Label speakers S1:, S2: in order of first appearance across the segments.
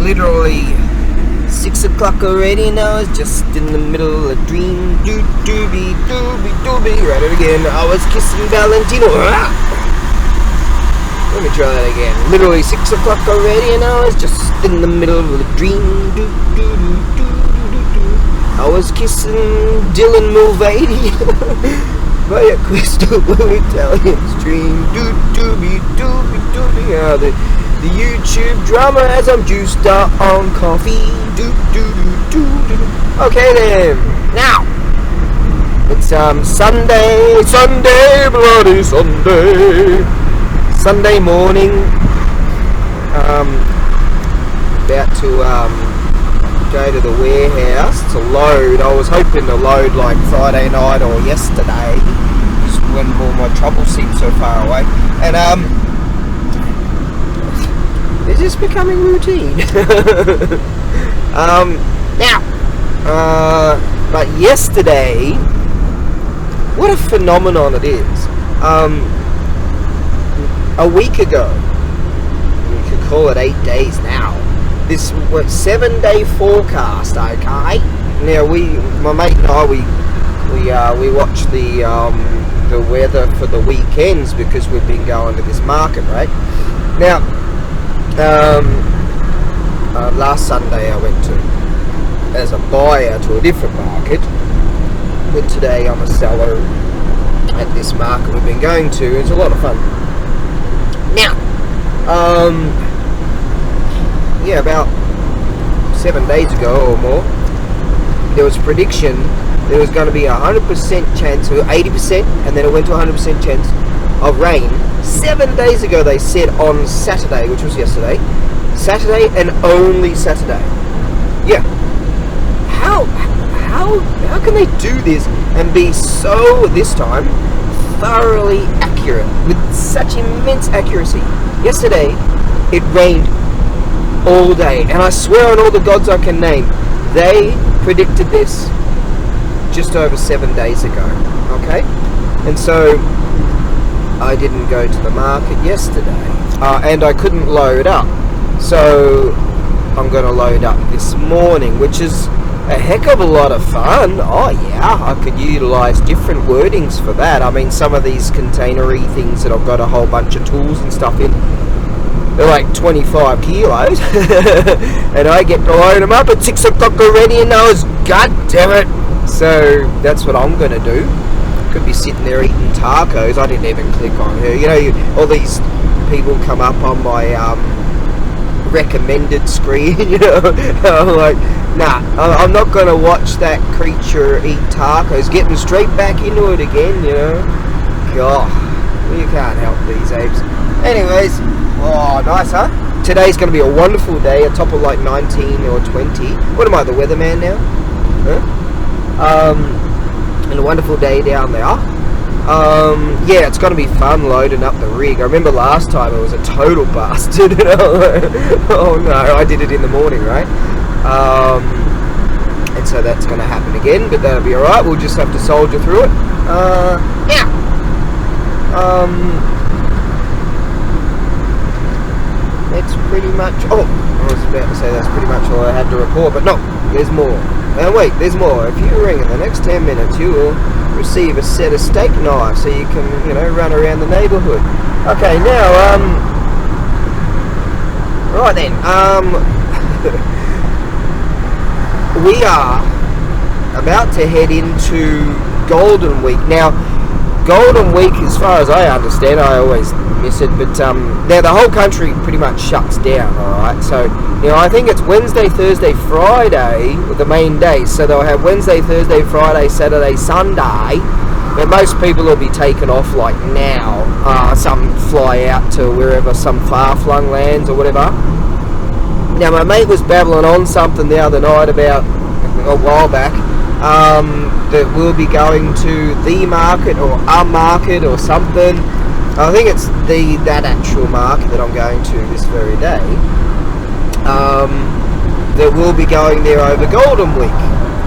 S1: literally 6 o'clock already and I was just in the middle of a dream. Doobie. Right again. I was kissing Valentino. Let me try that again. Literally 6 o'clock already and I was just in the middle of a dream. I was kissing Dylan Mulvaney by a crystal blue Italian stream. Doobie. The YouTube drama as I'm juiced up on coffee. Okay then. Now it's Sunday, bloody Sunday. Sunday morning. About to go to the warehouse to load. I was hoping to load like Friday night or yesterday, just when all my trouble seemed so far away. And it's just becoming routine. But yesterday, what a phenomenon it is. A week ago, you could call it 8 days now, this 7-day forecast, okay? Now my mate and I, we watch the weather for the weekends because we've been going to this market, right? Now, last Sunday I went as a buyer to a different market, but today I'm a seller at this market we've been going to. It's a lot of fun. Now, about 7 days ago or more, there was a prediction there was going to be a 100% chance, or 80%, and then it went to 100% chance of rain. 7 days ago they said on Saturday, which was yesterday, Saturday and only Saturday. Yeah. How can they do this and be so, this time, thoroughly accurate, with such immense accuracy? Yesterday, it rained all day, and I swear on all the gods I can name, they predicted this just over 7 days ago, okay? And so, I didn't go to the market yesterday, and I couldn't load up, so I'm going to load up this morning, which is a heck of a lot of fun. Oh yeah, I could utilise different wordings for that. I mean, some of these containery things that I've got a whole bunch of tools and stuff in, they're like 25 kilos, and I get to load them up at 6 o'clock already, and I was, god damn it. So that's what I'm going to do. Could be sitting there eating tacos. I didn't even click on her. You know, all these people come up on my recommended screen, you know. I'm like, nah, I'm not going to watch that creature eat tacos. Getting straight back into it again, you know. God, you can't help these apes. Anyways, oh, nice, huh? Today's going to be a wonderful day, a top of like 19 or 20. What am I, the weatherman now? Huh? And a wonderful day down there. Yeah, it's going to be fun loading up the rig. I remember last time it was a total bastard. You know? Oh no, I did it in the morning, right? And so that's going to happen again, but that'll be alright. We'll just have to soldier through it. Yeah. That's pretty much... Oh, I was about to say that's pretty much all I had to report, but no, there's more. And wait, there's more. If you ring in the next 10 minutes, you will receive a set of steak knives so you can, you know, run around the neighbourhood. Okay, now, right then, we are about to head into Golden Week. Now, Golden Week, as far as I understand, I always miss it, but now the whole country pretty much shuts down, alright? So, you know, I think it's Wednesday, Thursday, Friday, the main days. So they'll have Wednesday, Thursday, Friday, Saturday, Sunday, but most people will be taken off like now. Some fly out to wherever, some far-flung lands or whatever. Now, my mate was babbling on something the other night about, a while back, that we'll be going to the market or a market or something. I think it's that actual market that I'm going to this very day. That we'll be going there over Golden Week.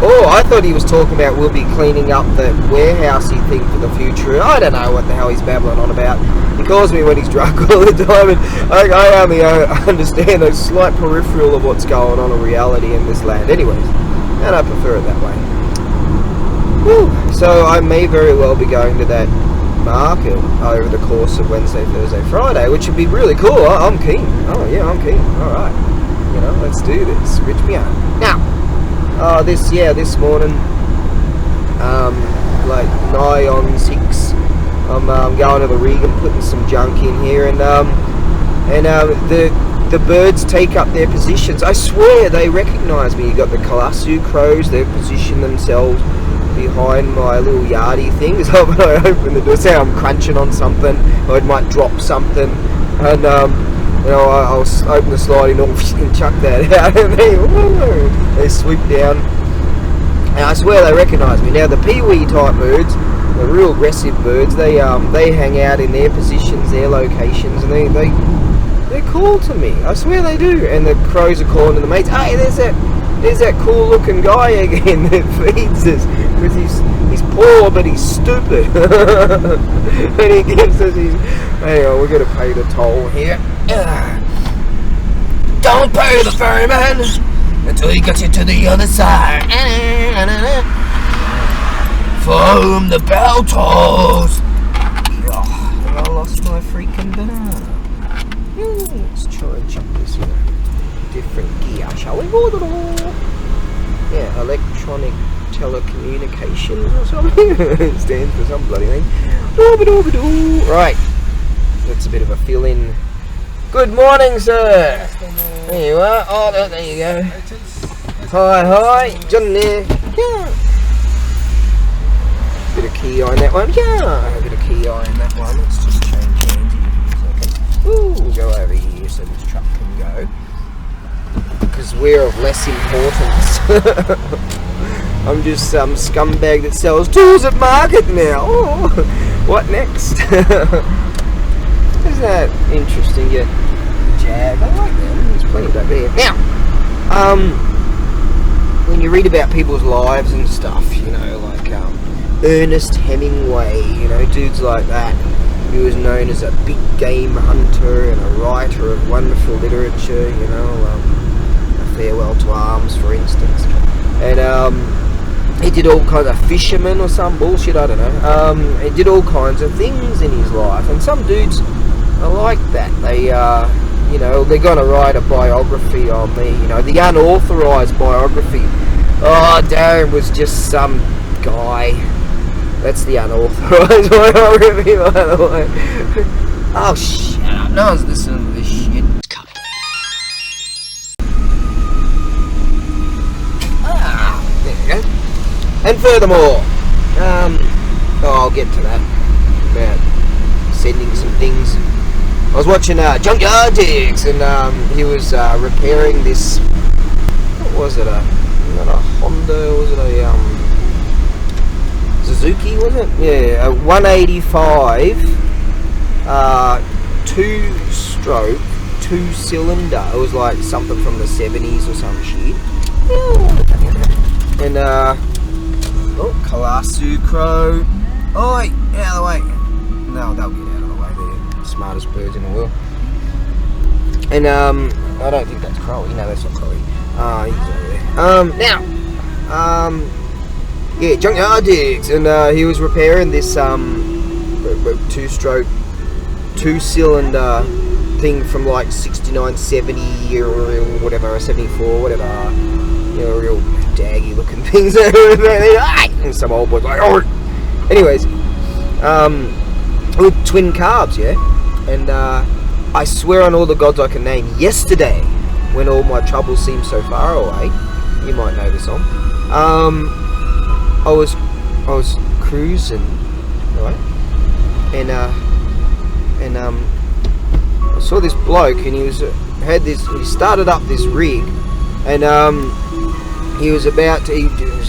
S1: Oh, I thought he was talking about we'll be cleaning up the warehousey thing for the future. I don't know what the hell he's babbling on about. He calls me when he's drunk all the time, and I only understand a slight peripheral of what's going on in reality in this land. Anyways, and I prefer it that way. Whew. So I may very well be going to that market over the course of Wednesday, Thursday, Friday, which would be really cool. I'm keen. Oh yeah, I'm keen. All right, let's do this. Rich me out now. This morning, like nigh on 6, I'm going to the rig and putting some junk in here, and the birds take up their positions. I swear they recognise me. You got the Kalasu crows. They've positioned themselves behind my little yardie thing. So when I open the door, say I'm crunching on something, or I might drop something, and I'll open the sliding door and chuck that out, and they swoop down. And I swear they recognise me. Now the peewee type birds, the real aggressive birds, they hang out in their positions, their locations, and they call to me. I swear they do. And the crows are calling to the mates. Hey, there's that cool looking guy again that feeds us, because he's poor but he's stupid. And he gives us his. Hang on, we're gonna pay the toll here. Don't pay the ferryman until he gets you to the other side. Foam the bell tolls. I lost my freaking banana. Let's try and chuck this in a different gear, shall we? Yeah, electronic telecommunication or something. It stands for some bloody thing. Right, that's a bit of a fill-in. Good morning, sir. There you are. Oh, there you go. Hi, John there. Yeah. Bit of key eye in that one. Yeah, a bit of key eye in that one. Let's just change hands here for a second. Ooh, we'll go over here so this truck can go, because we're of less importance. I'm just some scumbag that sells tools at market now. Oh, what next? Isn't that interesting? Yeah, Jag. I like them. There's plenty of that there. Now, when you read about people's lives and stuff, like Ernest Hemingway, dudes like that, he was known as a big game hunter and a writer of wonderful literature. A Farewell to Arms, for instance, and he did all kinds of fishermen or some bullshit. I don't know. He did all kinds of things in his life, and some dudes are like that. They, they're gonna write a biography on me. The unauthorized biography. Oh, Darren was just some guy. That's the unauthorized biography, by the way. Oh, shut up. No one's listening to this shit. There you go. And furthermore, I'll get to that. About sending some things. I was watching Junkyard Digs, and he was repairing this. What was it? Not a Honda? Was it a Suzuki? Was it? Yeah, a 185, 2-stroke, 2-cylinder. It was like something from the 70s or some shit. And Kalasu crow. Oi, out of the way. No, they'll get out of the way. They're the smartest birds in the world. And I don't think that's Crowy. No, that's not Crowy. He's over there. Yeah, Junkyard Digs, and he was repairing this 2-stroke, 2-cylinder thing from like 69, 70 or whatever, 74, whatever. Real daggy looking things. And some old boys like, oh. Anyways, with twin carbs, yeah. And I swear on all the gods I can name, yesterday, when all my troubles seemed so far away, you might know the song. I was cruising, right? And I saw this bloke, and he he started up this rig, and he was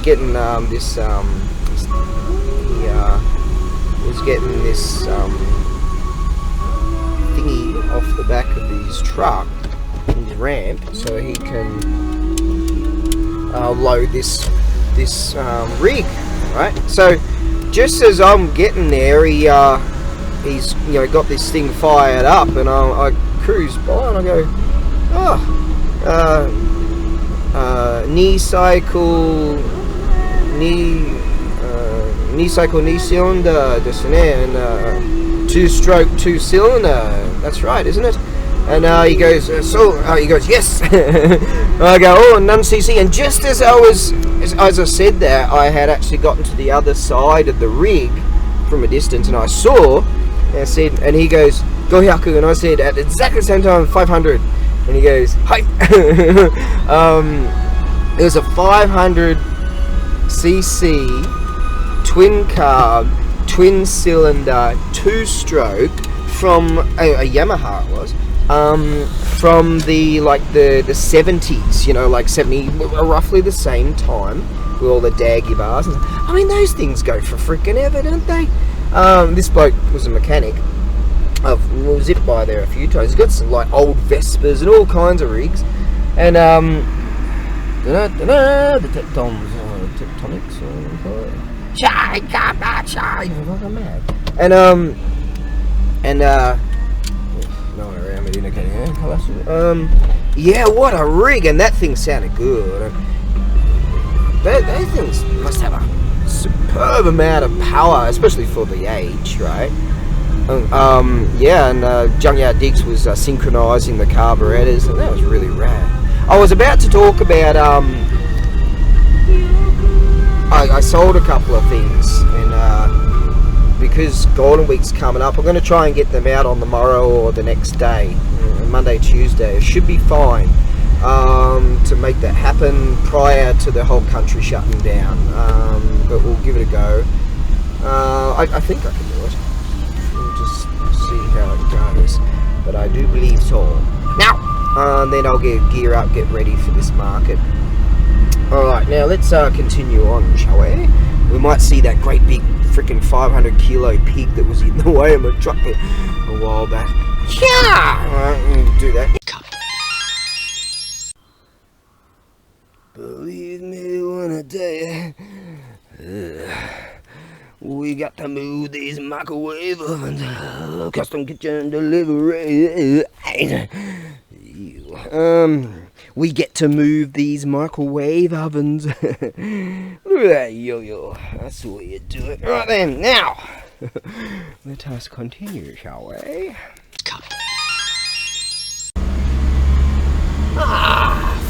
S1: getting this thingy off the back of his truck, his ramp, so he can load this this rig, right? So just as I'm getting there, he's got this thing fired up, and I cruise by and I go, knee cycle, knee cylinder, ですね, and 2-stroke 2-cylinder. That's right, isn't it? And he goes, he goes, yes. I go, oh, none CC. And just as I said that, I had actually gotten to the other side of the rig from a distance, and I saw, and I said, and he goes, go Hyaku, and I said at exactly the same time, 500, and he goes, hi. It was a 500 cc twin carb, twin cylinder, 2-stroke from a Yamaha. It was. From the 70s, like 70, roughly the same time, with all the daggy bars. I mean, those things go for freaking ever, don't they? This bloke was a mechanic. I've zipped by there a few times. He's got some like old Vespers and all kinds of rigs, and the tectonics, fucking mad, and no one around me indicating, yeah, what a rig, and that thing sounded good. Those things must have a superb amount of power, especially for the age, right? Yeah, and Junkyard Dix was synchronising the carburetors, and that was really rad. I was about to talk about, I sold a couple of things, and because Golden Week's coming up, I'm going to try and get them out on the morrow or the next day, Monday, Tuesday. It should be fine to make that happen prior to the whole country shutting down, but we'll give it a go. I think I can do it. We'll just see how it goes, but I do believe so. Now, then I'll gear up, get ready for this market. Alright, now let's continue on, shall we? We might see that great big freaking 500 kilo pig that was in the way of my truck a while back. Yeah! Alright, we'll do that. Believe me when I tell you, we got to move these microwave ovens, custom kitchen delivery. We get to move these microwave ovens. Look at that yo-yo. That's the way you do it. Right then, now, let us continue, shall we?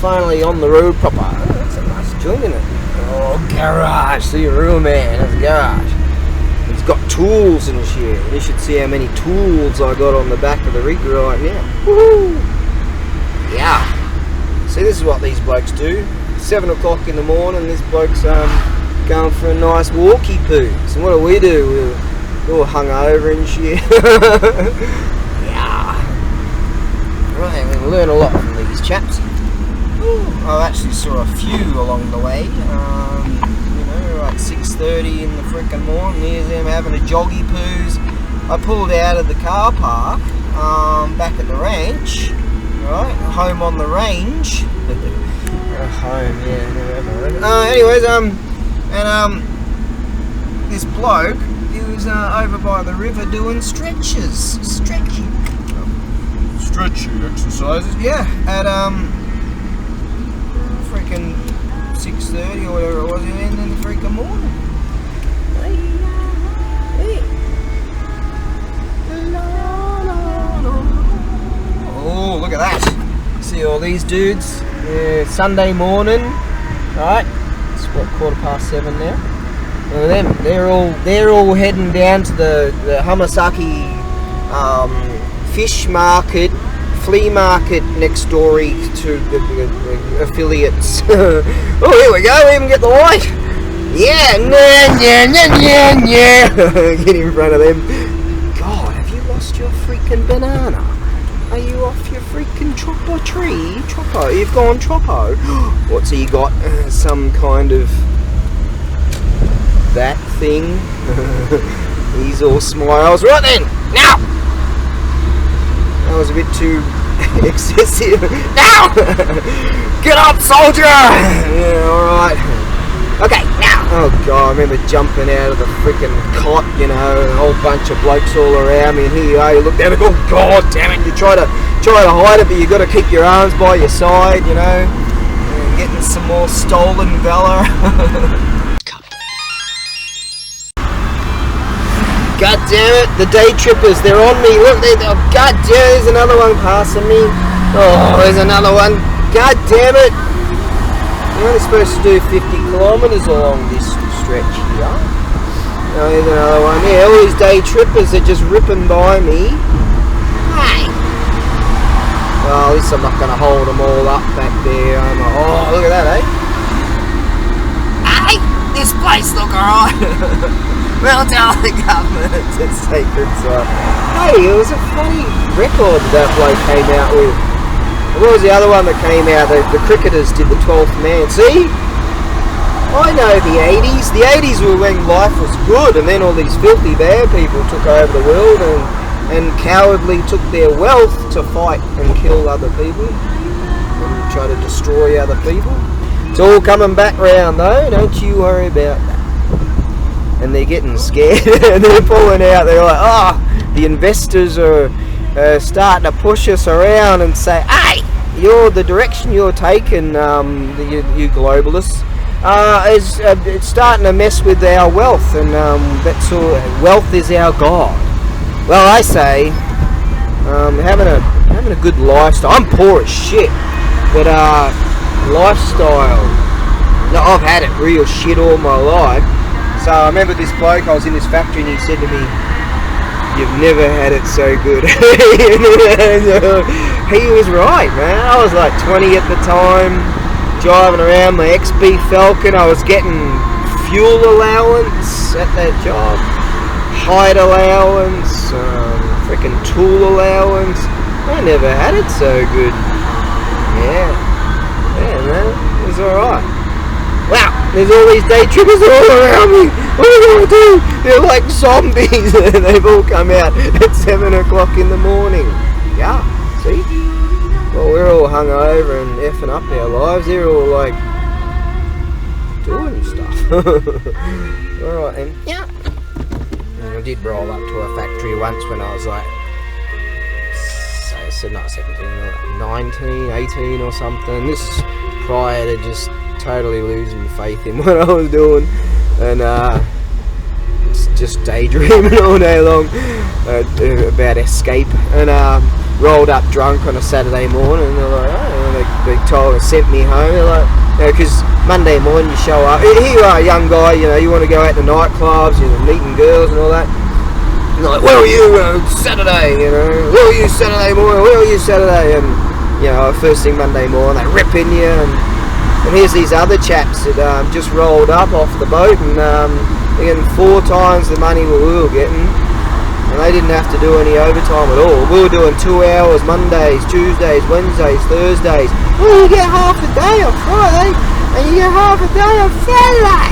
S1: Finally on the road proper. Oh, that's a nice joint, isn't it? Oh, garage. See, a real man. That's a garage. It's got tools in here. You should see how many tools I got on the back of the rig right now. Woohoo! Yeah. See, this is what these blokes do. 7 o'clock in the morning, this bloke's going for a nice walkie poo. So what do? We're all hungover and shit. Yeah. Right, we learn a lot from these chaps. I actually saw a few along the way. Like 6:30 in the frickin' morning. Here's them having a joggy poos. I pulled out of the car park back at the ranch. Right, home on the range. Home, yeah, never. Anyways, this bloke, he was over by the river doing stretching exercises. Yeah, at freaking 6:30 or whatever it was, in the freaking morning. Oh, look at that. See all these dudes? Yeah, Sunday morning. Right. It's what, 7:15 now. Look at them. They're all heading down to the Hamasaki fish market, flea market next door to the affiliates. Oh, here we go. We even get the light. Yeah. Get in front of them. God, have you lost your freaking banana? Are you off your freaking chopper tree? Chopper, you've gone choppo. What's he got? Some kind of that thing. He's all smiles. Right then, now! That was a bit too excessive. Now! Get up, soldier! Yeah, alright. Okay, now. Oh god, I remember jumping out of the freaking cot, you know, a whole bunch of blokes all around me, and here you are, you look down and go, oh god damn it, you try to hide it, but you got to keep your arms by your side, you know, and getting some more stolen valor. God damn it, the day trippers, they're on me. Look, oh, god damn, there's another one passing me. Oh, there's another one. God damn it. You're only supposed to do 50 kilometres along this stretch here. Oh, there's another one. Yeah, all these day trippers are just ripping by me. Hey. Oh, at least I'm not going to hold them all up back there. Oh, look at that, eh? Hey, this place look alright. Well, tell the government it's a sacred site. Hey, it was a funny record that bloke came out with. What was the other one that came out? The cricketers did the 12th man. See? I know the 80s. The 80s were when life was good, and then all these filthy bad people took over the world and cowardly took their wealth to fight and kill other people and try to destroy other people. It's all coming back round though, don't you worry about that. And they're getting scared and they're pulling out. They're like, oh, the investors are starting to push us around and say, hey, the direction you're taking, you globalists, is it's starting to mess with our wealth, and that's all. Wealth is our god. Well, I say, having a good lifestyle. I'm poor as shit, but lifestyle. No, I've had it real shit all my life. So I remember this bloke, I was in this factory and he said to me, you've never had it so good. He was right, man. I was like 20 at the time, driving around my XB Falcon. I was getting fuel allowance at that job, height allowance, freaking tool allowance. I never had it so good. Yeah, man, it was alright. Wow, there's all these day trippers all around me. What are we going to do? They're like zombies. They've all come out at 7 o'clock in the morning. Yeah, see? Well, we're all hungover and effing up our lives. They're all like doing stuff. Alright then. Yeah. And I did roll up to a factory once when I was like, not 17, 19, 18 or something. This is prior to just totally losing faith in what I was doing, and just daydreaming all day long about escape, and rolled up drunk on a Saturday morning, and they're like, oh, they sent me home. They're like, because Monday morning you show up, here you are, a young guy, you know, you want to go out to nightclubs, you know, meeting girls and all that. And they're like, where were you Saturday, you know, where were you Saturday morning, where were you Saturday, and you know, first thing Monday morning, they rip in you, and here's these other chaps that just rolled up off the boat, and they're getting 4 times the money we were getting, and they didn't have to do any overtime at all. We were doing 2 hours Mondays, Tuesdays, Wednesdays, Thursdays. Oh, you get half a day on Friday, and you get half a day on Saturday.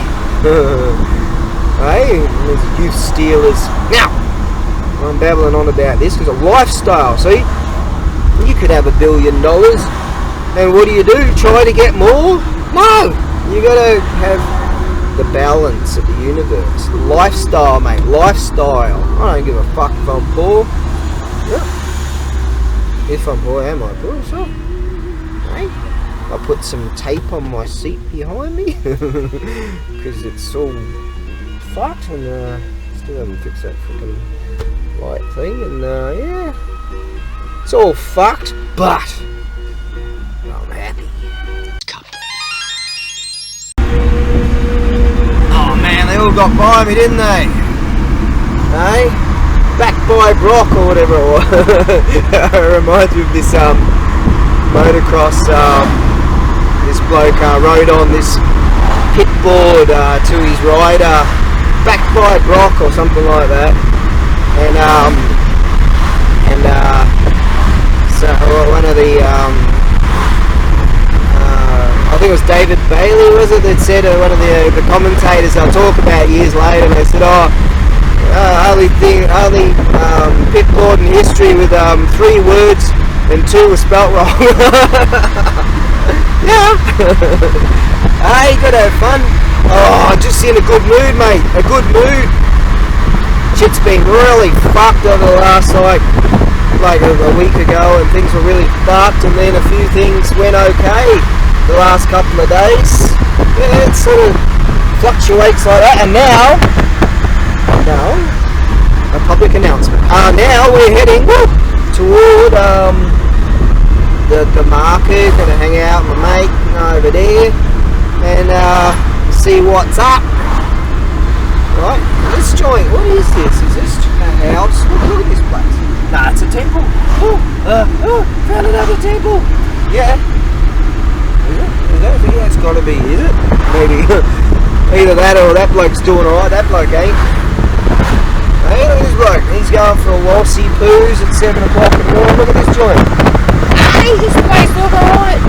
S1: Hey, there's youth stealers. Now, I'm babbling on about this because of lifestyle, see? You could have $1 billion, and what do? Try to get more? No! You gotta have the balance of the universe. Lifestyle, mate. Lifestyle. I don't give a fuck if I'm poor. Yeah. If I'm poor, am I poor? So, hey, I put some tape on my seat behind me because it's all fucked, and still haven't fixed that freaking light thing, and yeah, it's all fucked, but I'm happy. Oh man, they all got by me, didn't they? Hey? Back by Brock or whatever it was. It reminds me of this motocross. This bloke rode on this pit board to his rider, back by Brock or something like that, and so one of the I think it was David Bailey, was it, that said, one of the commentators I'll talk about years later, and they said, only pit board in history with 3 words and 2 were spelt wrong. Yeah. Hey, you gotta have fun. Oh, just in a good mood, mate. A good mood. Shit's been really fucked over the last, like a week ago, and things were really fucked, and then a few things went okay the last couple of days. Yeah, it sort of fluctuates like that, and now, a public announcement. Now we're heading toward the market, gonna hang out with my mate over there, and see what's up. Right, this joint, what is this? Is this a house? Look at this place. Nah, it's a temple. Found another temple. Yeah. Is it? Yeah, it's gotta be, is it? Maybe. Either that or that bloke's doing alright. That bloke ain't. Hey, look at this bloke. He's going for a lossy poos at 7 o'clock in the morning. Look at this joint. Hey, this place look alright.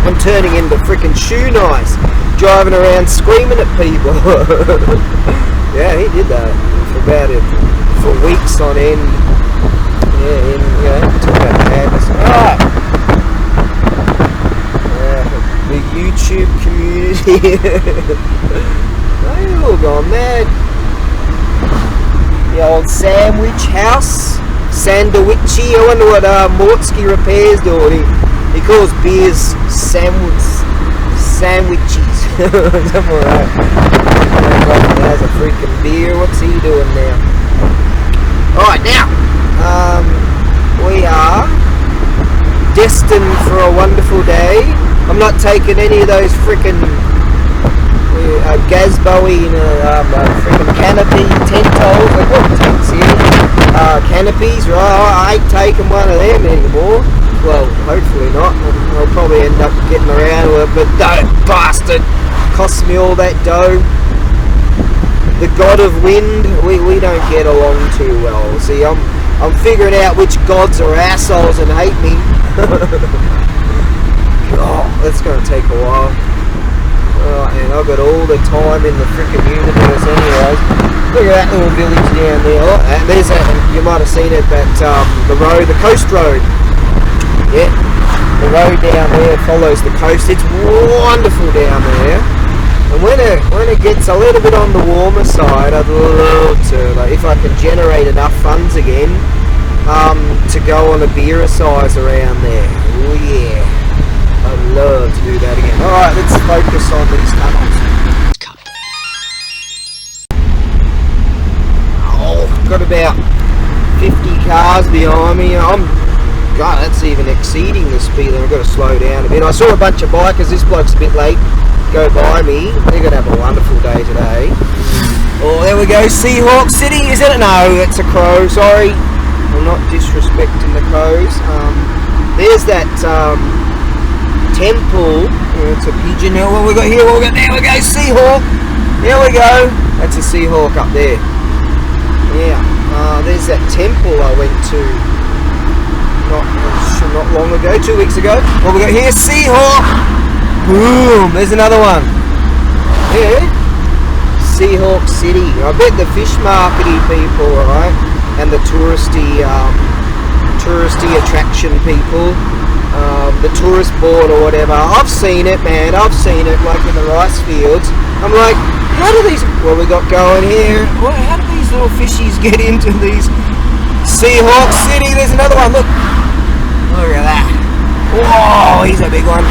S1: I'm turning into freaking shoe nice. Driving around screaming at people. Yeah, he did that for weeks on end. Yeah, talk about madness. Alright. The YouTube community. They've all gone mad. The old sandwich house. Sandwichy. I wonder what Mortsky Repair's doing. He calls beers sandwiches. Something like that. He has a freaking beer. What's he doing now? Alright, now we are destined for a wonderful day. I'm not taking any of those freaking gazeboing freaking canopy tent poles. Like, what tents here? Canopies, right? I ain't taking one of them anymore. Well, hopefully not. I'll probably end up getting around with it, but don't, bastard! Cost me all that dough. The god of wind, we don't get along too well. See, I'm figuring out which gods are assholes and hate me. Oh, that's going to take a while. And I've got all the time in the freaking universe anyways. Look at that little village down there. Oh, and there's that, you might have seen it, but the road, the coast road. Yeah, the road down there follows the coast. It's wonderful down there. And when it gets a little bit on the warmer side, I'd love to, like, if I can generate enough funds again, to go on a beer size around there. Oh yeah, I'd love to do that again. Alright, let's focus on these tunnels. Oh, got about 50 cars behind me. God, that's even exceeding the speed limit. I've got to slow down a bit. I saw a bunch of bikers. This bloke's a bit late. Go by me. They're going to have a wonderful day today. Oh, there we go. Seahawk City, is it? No, that's a crow. Sorry. I'm not disrespecting the crows. There's that temple. Oh, it's a pigeon. What we got here? What we got? There we go. Seahawk. There we go. That's a Seahawk up there. Yeah. There's that temple I went to not long ago, 2 weeks ago. What we got here? Seahawk. Boom. There's another one. Yeah. Seahawk City. I bet the fish markety people, right, and the touristy attraction people, the tourist board or whatever. I've seen it, man. I've seen it, like in the rice fields. I'm like, how do these? What we got going here? How do these little fishies get into these? Seahawk City. There's another one. Look. Look at that. Whoa, he's a big one.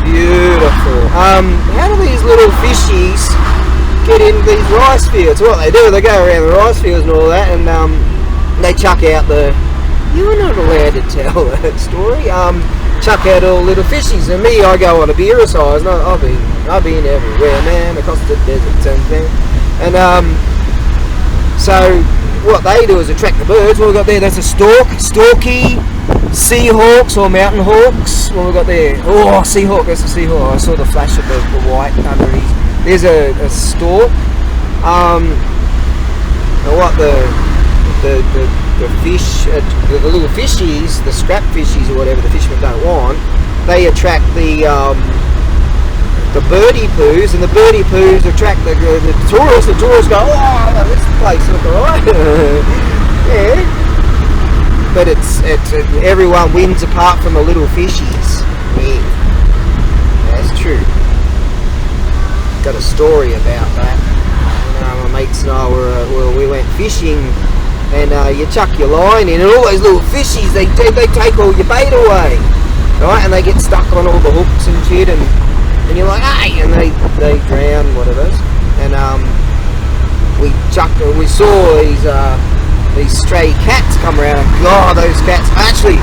S1: Beautiful. How do these little fishies get into these rice fields? What they do, they go around the rice fields and all that, and they chuck out the... You're not allowed to tell that story. Chuck out all little fishies, and me, I go on a beer size. No, I've been everywhere, man, across the deserts and so what they do is attract the birds. What we got there? That's a storky, Seahawks or mountain hawks. What we got there? Oh, Seahawk. That's a Seahawk. I saw the flash of the white underneath. There's a stork. What the fish, the little fishies, the scrap fishies or whatever the fishermen don't want, they attract the birdie poos, and the birdie poos attract the tourists. The tourists go, oh, this place look alright. Yeah, but it's everyone wins apart from the little fishies. Yeah, that's true. got a story about that. My mates and I we went fishing, and you chuck your line in, and all those little fishies, they take all your bait away, right? And they get stuck on all the hooks and shit, and you're like, hey, and they drown, whatever. And we saw these stray cats come around, and God, those cats, actually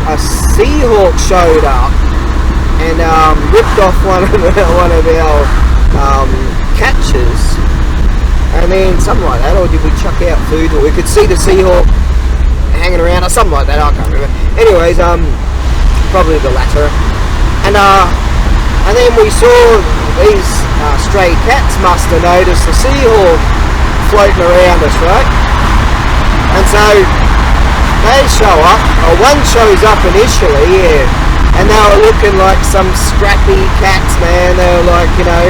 S1: a Seahawk showed up and ripped off one of our catches, and then something like that, or did we chuck out food, or we could see the Seahawk hanging around, or something like that, I can't remember. Anyways, probably the latter. And then we saw these stray cats must have noticed the Seahawk floating around us, right? And so they show up, or one shows up initially, yeah, and they were looking like some scrappy cats, man. They were like, you know,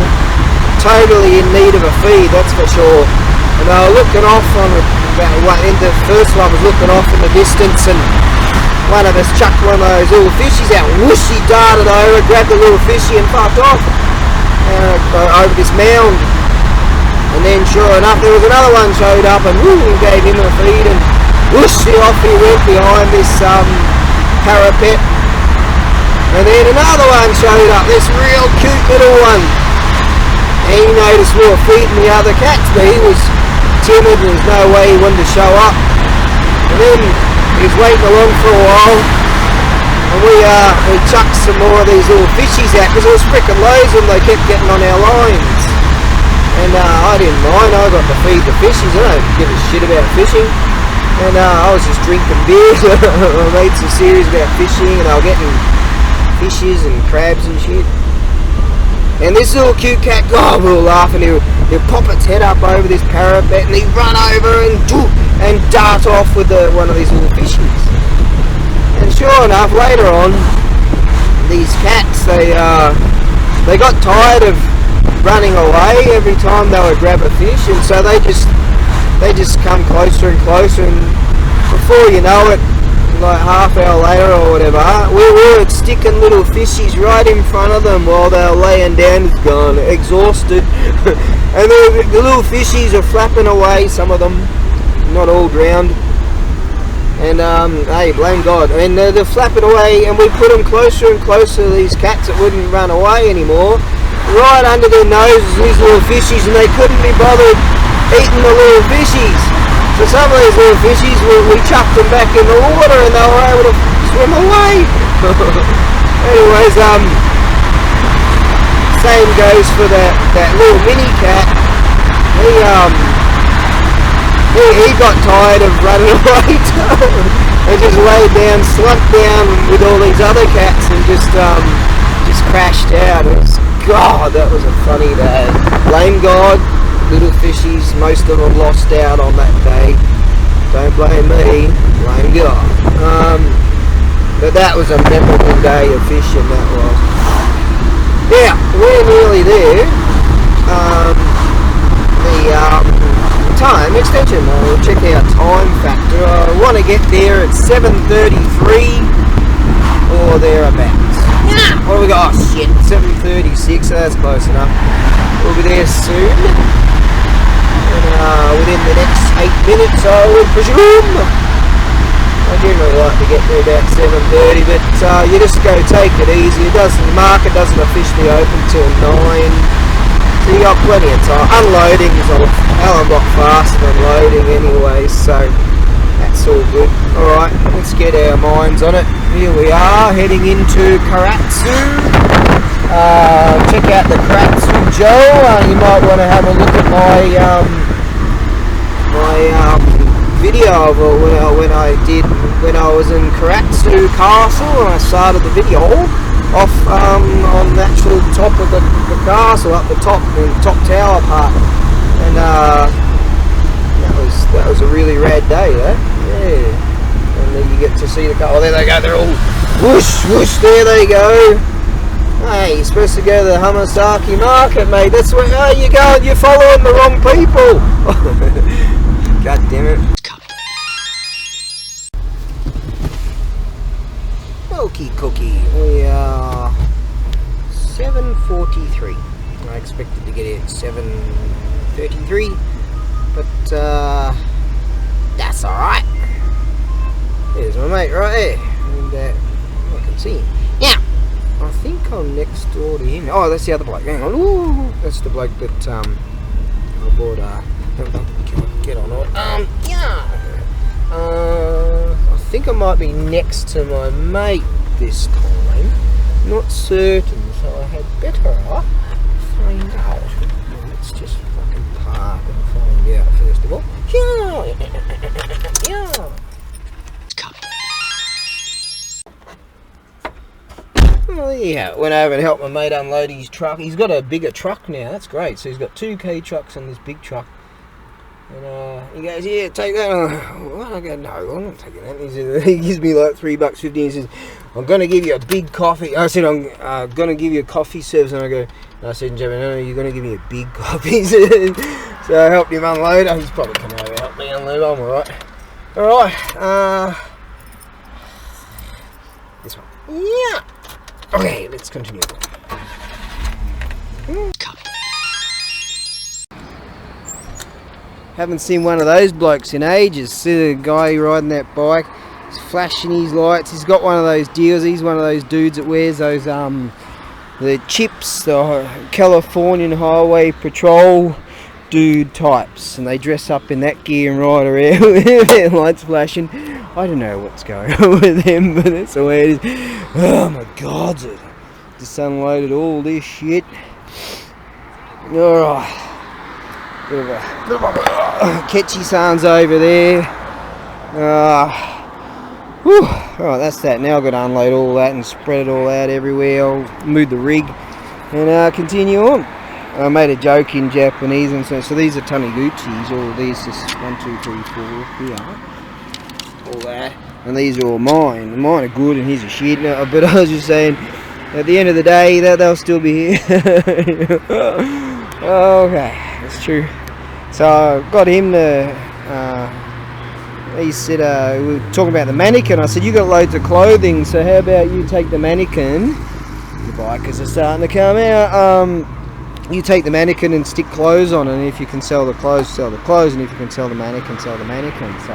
S1: totally in need of a feed, that's for sure. And they were looking off on the first one was looking off in the distance, and one of us chucked one of those little fishies out. Whoosh, he darted over, grabbed the little fishy and fucked off over this mound. And then sure enough, there was another one showed up, and whoo, we gave him a feed, and whoosh, off he went behind this parapet. And then another one showed up, this real cute little one. And he noticed we were feeding the other cats, but he was timid, and there's no way he wanted to show up. And then he was waiting along for a while, and we chucked some more of these little fishies out, because there was frickin' loads of them. They kept getting on our lines. And I didn't mind, I got to feed the fishies. I don't give a shit about fishing. And I was just drinking beer. My mates are serious about fishing, and I was getting fishes and crabs and shit. And this little cute cat, God, we were laughing. He'd pop its head up over this parapet, and he'd run over and dart off with one of these little fishies. And sure enough, later on, these cats, they got tired of running away every time they would grab a fish, and so they just come closer and closer, and before you know it, like half hour later or whatever, we were sticking little fishies right in front of them while they were laying down, gone, exhausted. And the little fishies are flapping away, some of them, not all drowned. And hey, blame God. And they're flapping away, and we put them closer and closer to these cats that wouldn't run away anymore, right under their noses, these little fishies, and they couldn't be bothered eating the little fishies. So some of these little fishies, we chucked them back in the water, and they were able to swim away. Anyways, same goes for that little mini cat. He got tired of running away too, and just laid down, slumped down with all these other cats, and just crashed out. God, that was a funny day. Blame God, little fishies, most of them lost out on that day. Don't blame me, blame God. But that was a memorable day of fishing, that was. Yeah, we're nearly there. The time extension, we'll check our time factor. I want to get there at 7:33 or thereabouts. What do we got? Oh shit, 7:36, so that's close enough. We'll be there soon. And within the next 8 minutes, I would presume. I generally like to get there about 7:30, but you just go take it easy. The market doesn't officially open till 9. So you got plenty of time. Unloading is a hell of a lot faster than loading anyway, so that's all good. Alright, let's get our minds on it. Here we are, heading into Karatsu. Check out the Karatsu Joe. You might want to have a look at my video of when I was in Karatsu Castle, and I started the video off on the actual top of the castle, up the top tower part, and that was a really rad day, yeah. And then you get to see the car. Oh, there they go. They're all whoosh whoosh. There they go. Hey, you're supposed to go to the Hamasaki market, mate. That's where you go. You're following the wrong people. God damn it. Okie cookie. We are 7:43. I expected to get 7:33, but that's alright. There's my mate right there, and I can see him. Yeah, I think I'm next door to him. Oh, that's the other bloke. Hang on. Ooh, that's the bloke that I bought. Get on it. Yeah. I think I might be next to my mate this time. Not certain, so I had better find out. Well, let's just fucking park and find out first of all. Yeah. Yeah. Oh yeah, went over and helped my mate unload his truck. He's got a bigger truck now, that's great. So he's got 2K trucks on this big truck. And he goes, yeah, take that. Well, I go, no, I'm not taking that. He gives me like $3.50. He says, I'm going to give you a big coffee. I said, I'm going to give you a coffee service. And I said, no, you're going to give me a big coffee. So I helped him unload. He's probably come over and help me unload. I'm alright. Alright. This one. Yeah. Okay, let's continue. Haven't seen one of those blokes in ages. See the guy riding that bike, he's flashing his lights. He's got one of those deals. He's one of those dudes that wears those the chips, the Californian Highway Patrol dude types, and they dress up in that gear and ride around with their lights flashing. I don't know what's going on with them, but that's the way it is. Oh my God, just unloaded all this shit. Alright. Bit of a catchy sounds over there. Alright, that's that. Now I've got to unload all that and spread it all out everywhere. I'll move the rig and continue on. I made a joke in Japanese, and so these are Taniguchis. All these, just 1, 2, 3, 4 here. All that. And these are all mine. Mine are good and his are shit. No, but I was just saying, at the end of the day, they'll still be here. Okay, that's true. So I got him to, he said, we were talking about the mannequin. I said, you got loads of clothing, so how about you take the mannequin? The bikers are starting to come out. You take the mannequin and stick clothes on, and if you can sell the clothes, sell the clothes, and if you can sell the mannequin, sell the mannequin. So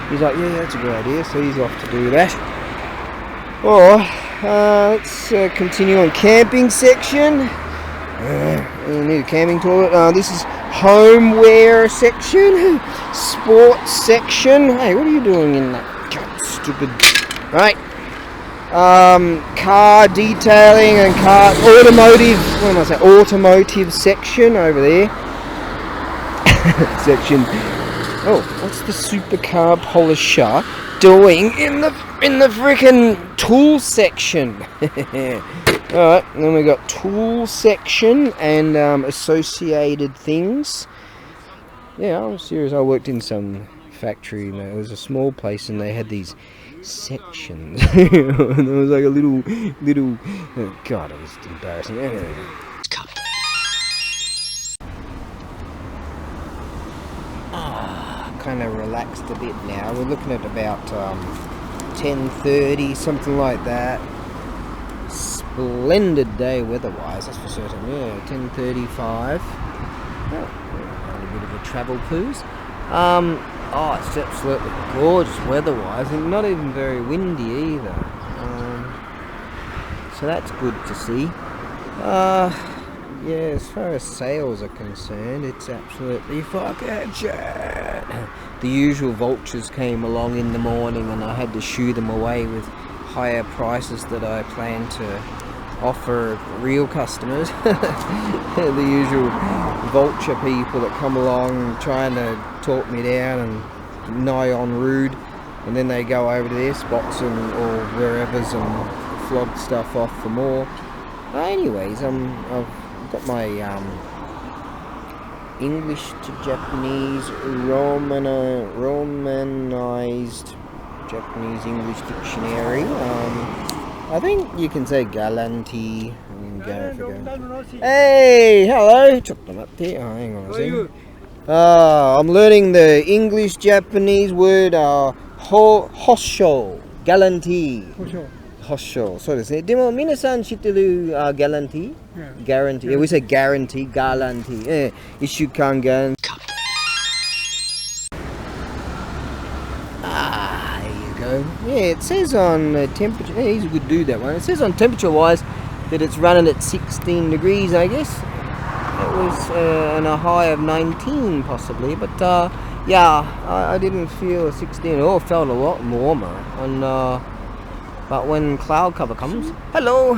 S1: he's like, yeah, that's a good idea. So he's off to do that. Alright, let's continue on camping section. I need a camping toilet. This is homeware section, sports section. Hey, what are you doing in that? God, stupid. Right. Car detailing and car automotive. What am I saying? Automotive section over there. Section. Oh, what's the supercar polisher doing in the freaking tool section? Alright, then we got tool section and associated things. Yeah, I'm serious. I worked in some factory, and it was a small place, and they had these sections. And there was like a little. Oh God, it was embarrassing. Kind of relaxed a bit now. We're looking at about 10:30, something like that. Splendid day weather-wise, that's for certain. Yeah, 10:35. Oh, a bit of a travel poos. Oh, it's absolutely gorgeous weather-wise, and not even very windy either. So that's good to see. Yeah, as far as sales are concerned, it's absolutely fucking shit. The usual vultures came along in the morning, and I had to shoo them away with higher prices that I plan to offer real customers. The usual vulture people that come along trying to talk me down and nigh on rude, and then they go over to their spots or wherever's and flog stuff off for more. Anyways, I've got my English to Japanese romanized Japanese English dictionary. I think you can say galanti. Hey, hello. Hang on a second. I'm learning the English Japanese word hosho, galanti. 保証。そうですね。でも皆さん知ってるギャランティー Guarantee. We say guarantee, guarantee. 1週間 guarantee. Ah, there you go. Yeah, it says on temperature. Yeah, he's a good dude, that one. It says on temperature-wise that it's running at 16 degrees, I guess. It was on a high of 19, possibly. But yeah, I didn't feel 16 at all. It felt a lot warmer. And but when cloud cover comes, hello.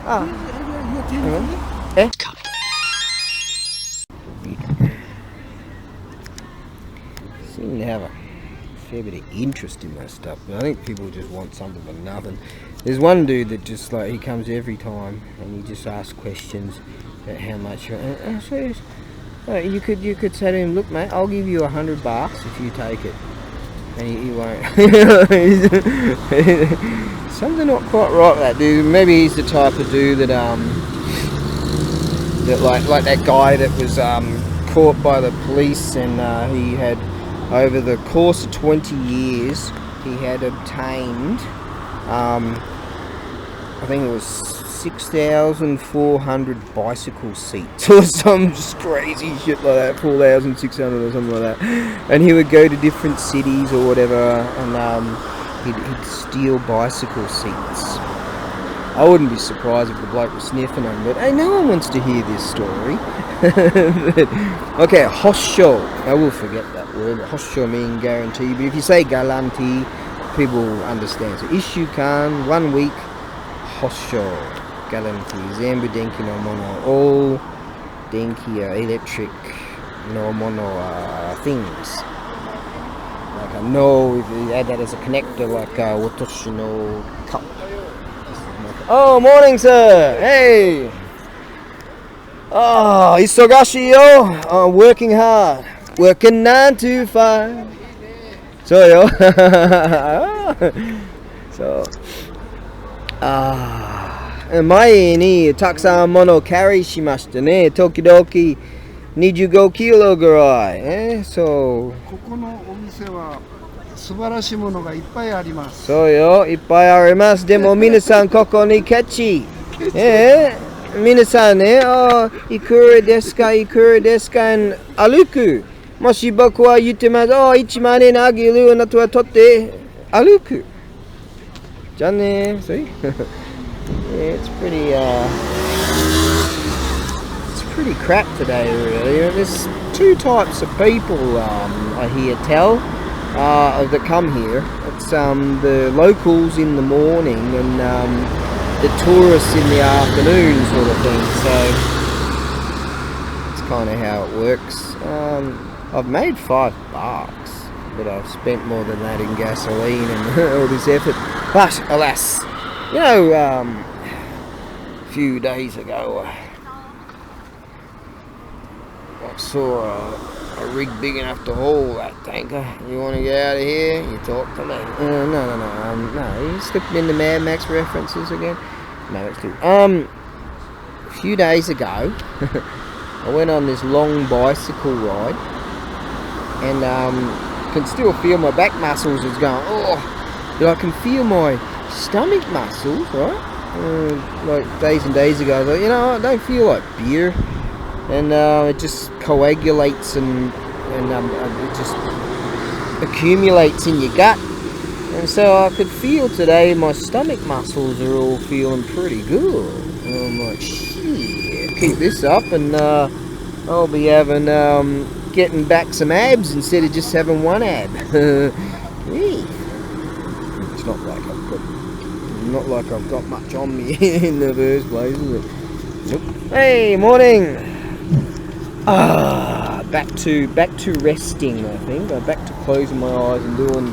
S1: Ah. Eh? Seem to have a fair bit of interest in that stuff, but I think people just want something for nothing. There's one dude that just like, he comes every time and he just asks questions about how much. So you could say to him, look mate, I'll give you $100 if you take it, and he won't. Something not quite right with that dude. Maybe he's the type of dude that that like that guy that was caught by the police, and he had, over the course of 20 years, he had obtained, I think it was 6,400 bicycle seats or some just crazy shit like that, 4,600 or something like that. And he would go to different cities or whatever, and he'd steal bicycle seats. I wouldn't be surprised if the bloke was sniffing them, but hey, no one wants to hear this story. Okay, hosho. I will forget that word. Hosho means guarantee, but if you say galanti, people understand. So ishukan, 1 week, hosho, galanti, zambu denki no mono, all denki electric no mono things. Like a no, if you add that as a connector, like a watoshi no cup. Oh, morning, sir. Hey. Oh, isogashi yo. I'm working hard. Working 9 to 5. So yo. So. Mae ni takusan mono carry shimashita ne. Tokidoki 25 kilo gurai. So.
S2: 素晴らしいものがいっぱいあります。
S1: そうよ、いっぱいあります。でも皆さんここにキャッチ。皆さんね、いくらですか、いくらですか、歩く。もし僕は言ってます、1万円あげる、あなたは取って歩く。じゃあね、see? It's pretty crap today, really. There's two types of people I hear tell. That come here. It's the locals in the morning and the tourists in the afternoon, sort of thing. So it's kind of how it works. I've made $5, but I've spent more than that in gasoline and all this effort. But alas, you know, a few days ago I saw a rig big enough to hold that tanker. You want to get out of here? You talk to me. No. You slipping into Mad Max references again? No, it's too. A few days ago, I went on this long bicycle ride, and can still feel my back muscles is going. But I can feel my stomach muscles, right? Like days and days ago, I was like, you know, I don't feel like beer. And it just coagulates and it just accumulates in your gut. And so I could feel today my stomach muscles are all feeling pretty good. And I'm like, shit, keep this up and I'll be having getting back some abs instead of just having one ab. It's not like I've got much on me in the first place, is it? Nope. Hey, morning. Back to resting, I think. Back to closing my eyes and doing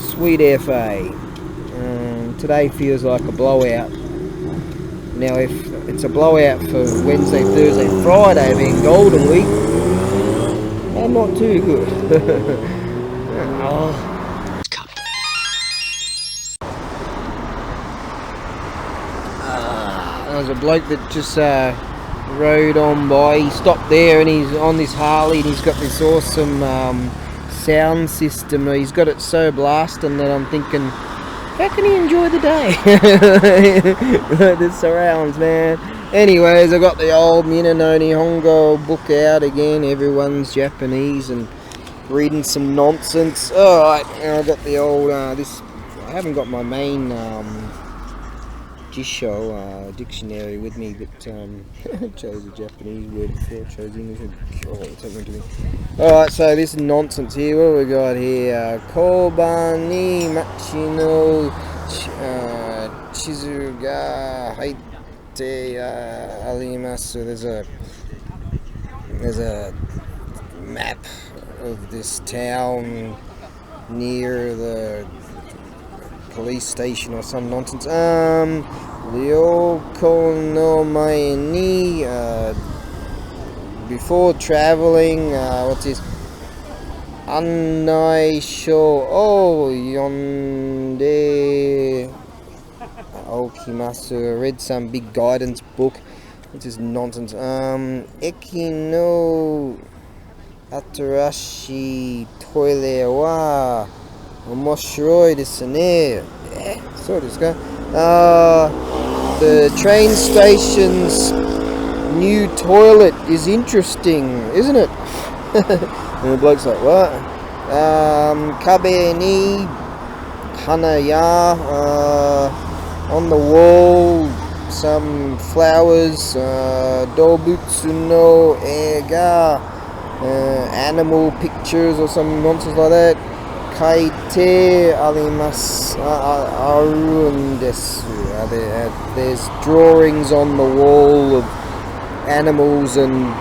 S1: sweet FA. Today feels like a blowout. Now, if it's a blowout for Wednesday, Thursday, Friday being Golden Week, I'm not too good. There was a bloke that just rode on by. He stopped there and he's on this Harley and he's got this awesome sound system. He's got it so blasting that I'm thinking How can he enjoy the day? The surrounds, man. Anyways, I got the old Minanoni Hongo book out again. Everyone's Japanese and reading some nonsense. Alright, I got the old, this, I haven't got my main Jisho dictionary with me, but I chose a Japanese word before I chose English. Oh, it's happening to me. Alright, so this nonsense here, what have we got here? Koban ni machi no chizu ga haite arimasu. There's a map of this town near the police station or some nonsense. Ryoko no mae ni, before traveling, what's this? Annai sho o yonde okimasu. I read some big guidance book. It's just nonsense. Eki no atarashi toilet wa omoshiroi desu ne. Yeah, so this guy. The train station's new toilet is interesting, isn't it? And the bloke's like, what? Kabe ni hanaya, on the wall, some flowers, dobutsu no ega, animal pictures or some nonsense like that. Kaite arimasu, arun desu. There's drawings on the wall of animals and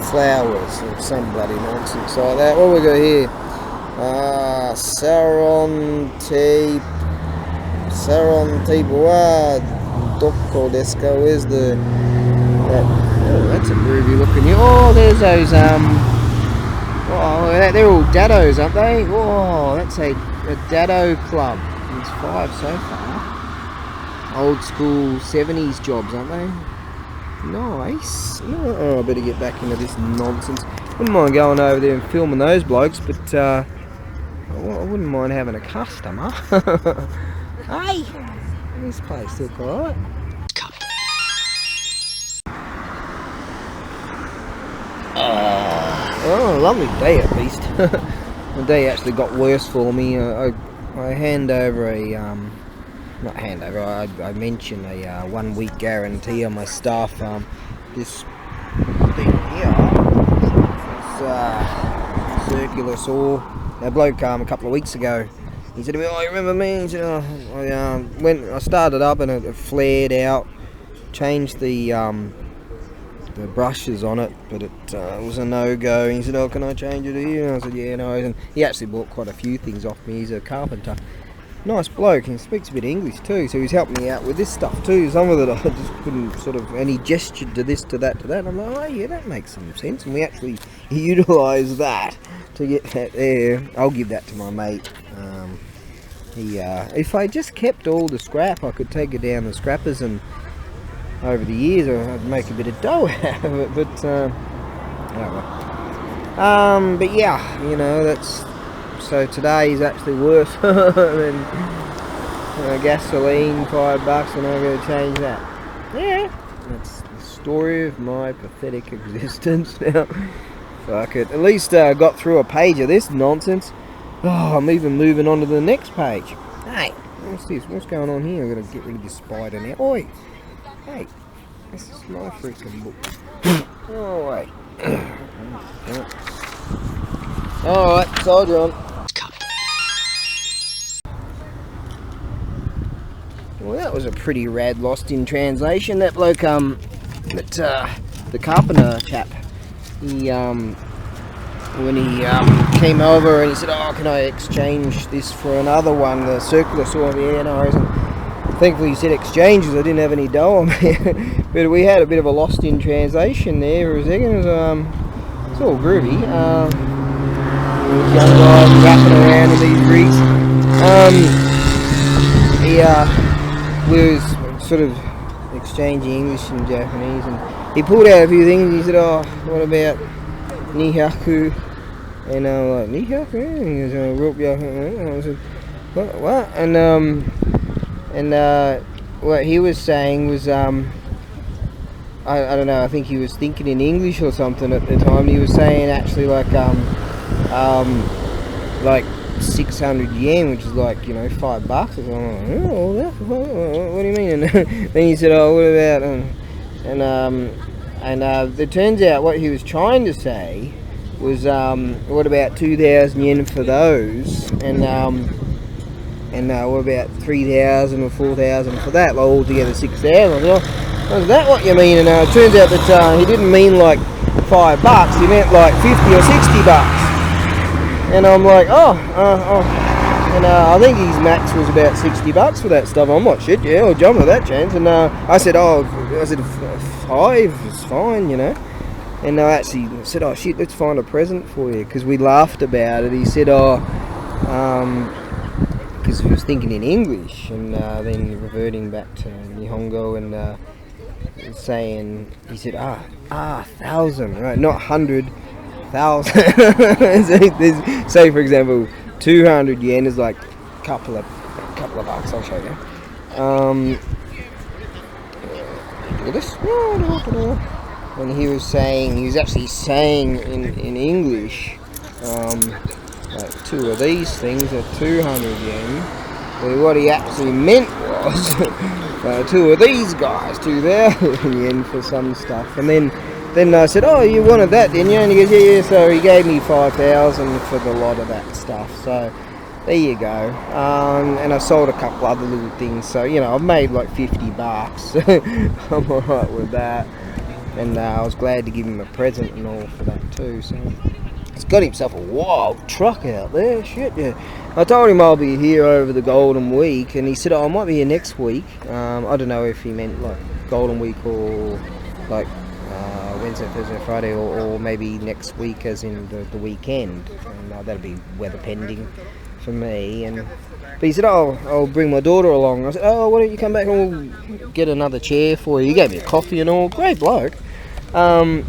S1: flowers or some bloody nonsense like that. What we got here? Saron tape wa doko desu ka? Where's the that's a groovy looking. Oh, there's those oh, they're all dados, aren't they? Oh, that's a dado club. There's 5 so far. Old school 70s jobs, aren't they? Nice. Oh, I better get back into this nonsense. Wouldn't mind going over there and filming those blokes, but I wouldn't mind having a customer. Hey, this place looks alright. Oh, lovely day at least. The day actually got worse for me. I hand over a not hand over. I mentioned a 1 week guarantee on my stuff. This thing here, this circular saw. That bloke a couple of weeks ago, he said to me, "Oh, you remember me?" He said, "Oh, I started up and it flared out. Changed the brushes on it, but it was a no-go." And he said, "Oh, can I change it here?" And I said, "Yeah, no." And he actually bought quite a few things off me. He's a carpenter. Nice bloke, and speaks a bit of English too, so he's helping me out with this stuff too. Some of it I just couldn't sort of, and he gestured to this, to that, to that, and I'm like, oh yeah, that makes some sense, and we actually utilise that to get that there. I'll give that to my mate. If I just kept all the scrap, I could take it down to scrappers, and over the years I'd make a bit of dough out of it, but oh well. But yeah, you know, that's, so today is actually worse than gasoline, $5, and I'm going to change that. Yeah, that's the story of my pathetic existence now. Fuck it. At least I got through a page of this nonsense. Oh, I'm even moving on to the next page. Hey, what's this? What's going on here? I'm going to get rid of this spider now. Oi! Hey, this is my freaking book. Oh, wait. Alright, soldier on. Well, that was a pretty rad lost in translation. That bloke, the carpenter chap, he, when he came over and he said, "Oh, can I exchange this for another one, the circular saw?" Yeah, no worries. And thankfully he said exchange because I didn't have any dough on me. But we had a bit of a lost in translation there for a second. It was, it's all groovy. Young guy rapping around in these rigs. We was sort of exchanging English and Japanese, and he pulled out a few things. He said, "Oh, what about Nihaku?" And I'm like, "Nihaku?" And he goes, "Oh, and I said, What? And what he was saying was I don't know. I think he was thinking in English or something at the time. He was saying actually like 600 yen, which is like, you know, $5. I was like, oh, what do you mean? And then he said, oh, what about it turns out what he was trying to say was what about 2,000 yen for those, and what about 3,000 or 4,000 for that, like altogether 6,000. Is that what you mean? And it turns out that he didn't mean like $5, he meant like 50 or 60 bucks. And I'm like, and I think his max was about 60 bucks for that stuff. I'm like, shit, yeah, I'll jump at that chance. And I said 5 is fine, you know. And I actually said, oh shit, let's find a present for you, because we laughed about it. He said, because he was thinking in English, and then reverting back to Nihongo, and saying, he said, 1,000, right, not 100,000. Say for example, 200 yen is like a couple of bucks. I'll show you. Look at this. When he was actually saying in English, like 2 of these things are 200 yen. But what he actually meant was 2 of these guys, 2,000 yen for some stuff. And then I said, oh, you wanted that, didn't you? And he goes, yeah. So he gave me 5,000 for the lot of that stuff. So there you go. And I sold a couple other little things. So, you know, I've made like 50 bucks. I'm alright with that. And I was glad to give him a present and all for that too. So he's got himself a wild truck out there. Shit, yeah. I told him I'll be here over the Golden Week, and he said, oh, I might be here next week. I don't know if he meant like Golden Week or like Wednesday, Thursday, Friday, or maybe next week as in the weekend. And that'll be weather pending for me. But he said, oh, I'll bring my daughter along. I said, oh, why don't you come back and we'll get another chair for you. He gave me a coffee and all. Great bloke. And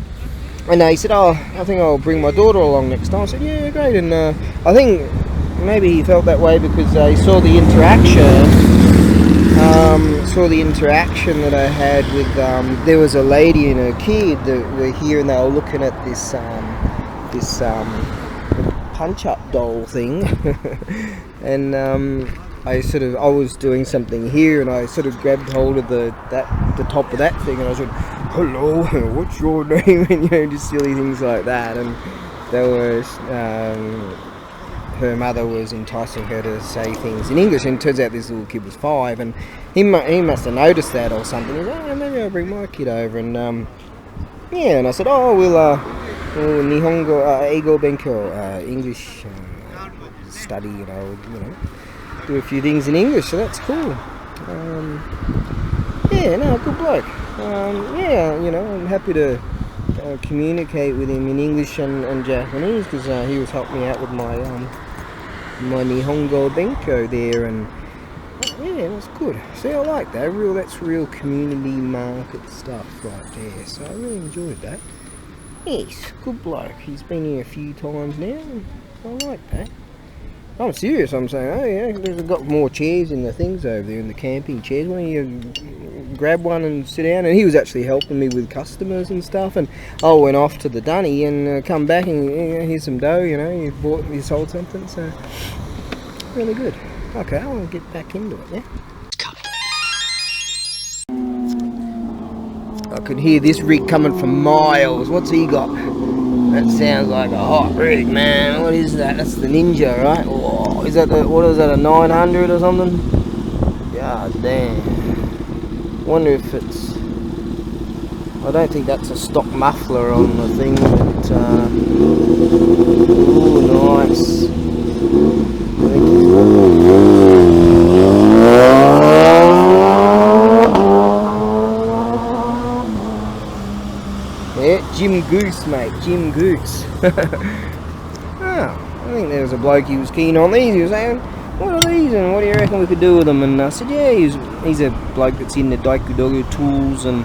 S1: he said, oh, I think I'll bring my daughter along next time. I said, yeah, great. And I think maybe he felt that way because he saw the interaction that I had with there was a lady and her kid that were here, and they were looking at this punch-up doll thing. And I was doing something here, and I sort of grabbed hold of the top of that thing, and I said, hello, what's your name? And, you know, just silly things like that. And there was her mother was enticing her to say things in English, and it turns out this little kid was 5, and he must have noticed that or something. He said, oh, maybe I'll bring my kid over. And and I said, oh, we'll Nihongo Eigo Benkyo, English study, you know, do a few things in English, so that's cool. Good bloke. You know, I'm happy to communicate with him in English and Japanese, because he was helping me out with my my Nihongo Benkyo there, and yeah, that's good. See, I like that. That's real community market stuff right there. So I really enjoyed that. Yes, good bloke. He's been here a few times now, and I like that. I'm serious. I'm saying, oh yeah, they've got more chairs in the things over there, in the camping chairs. Why don't you grab one and sit down? And he was actually helping me with customers and stuff. And I went off to the dunny and come back and here's some dough. You know, you sold something. So really good. Okay, I'll get back into it. Yeah. I could hear this rig coming from miles. What's he got? That sounds like a hot rig, man. What is that? That's the Ninja, right? Oh, is that what is that, a 900 or something? God damn. Wonder if it's... I don't think that's a stock muffler on the thing, but... ooh, nice. Yeah, Jim Goose, mate, Jim Goose. I think there was a bloke he was keen on these. He was saying, what are these and what do you reckon we could do with them? And I said, yeah, he's a bloke that's in the Daikudogu tools and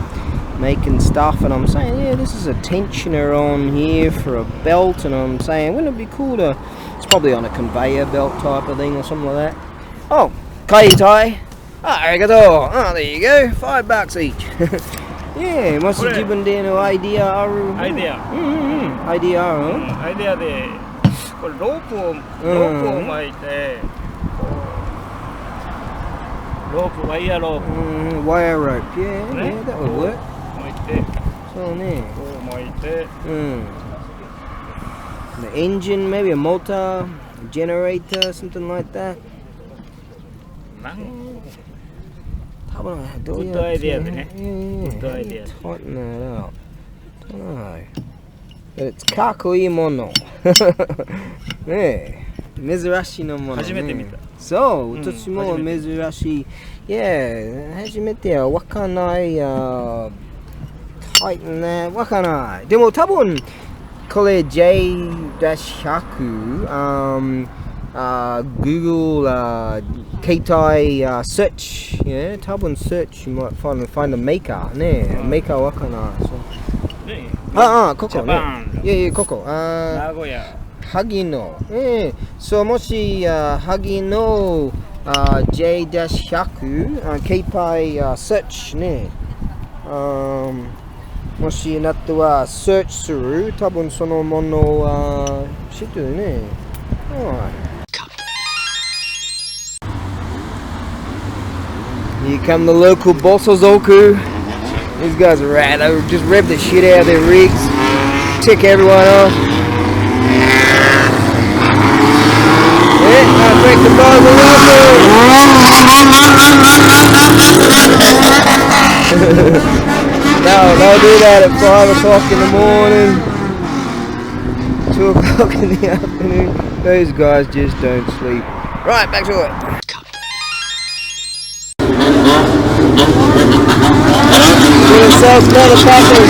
S1: making stuff. And I'm saying, yeah, this is a tensioner on here for a belt. And I'm saying, wouldn't it be cool to, it's probably on a conveyor belt type of thing or something like that. Oh, kaitai. Ah, arigato. Ah, there you go. $5 each. Yeah, もし自分でのアイディアある。
S3: アイデア。
S1: アイディアある。
S3: アイデアで、これロープを巻いて、ロープ、ワイヤーロープ。
S1: Wire rope. Yeah, yeah, that would work.
S3: 巻いて、
S1: そうね。
S3: こう巻いて。
S1: The engine, maybe a motor, generator, something like that. 多分どうやって。
S3: グッドアイデアでね。
S1: グッ
S3: ドアイデア。
S1: Tighten that up. Don't know. But it's かっこいいもの。ねえ。珍しいのもの、ね。
S3: 初めて見た。
S1: そう、私も珍しい。Yeah, 初めてはわかんない。Tighten that. わかんない。でも多分これ J-100 Google携帯 search, yeah, 多分 search you might find a maker ね、maker わかんない。ここね。いやここ。
S3: 名古屋。
S1: 萩野。そう、もし萩野J-100 携帯 search ね。もしなったら search する。多分そのものは知ってるね。Here come the local Bosozoku. These guys are rad. They just rev the shit out of their rigs. Tick everyone off. Yeah, gotta break the Bosozoku. They'll do that at 5 o'clock in the morning. 2 o'clock in the afternoon. Those guys just don't sleep. Right, back to it. South motherfuckers,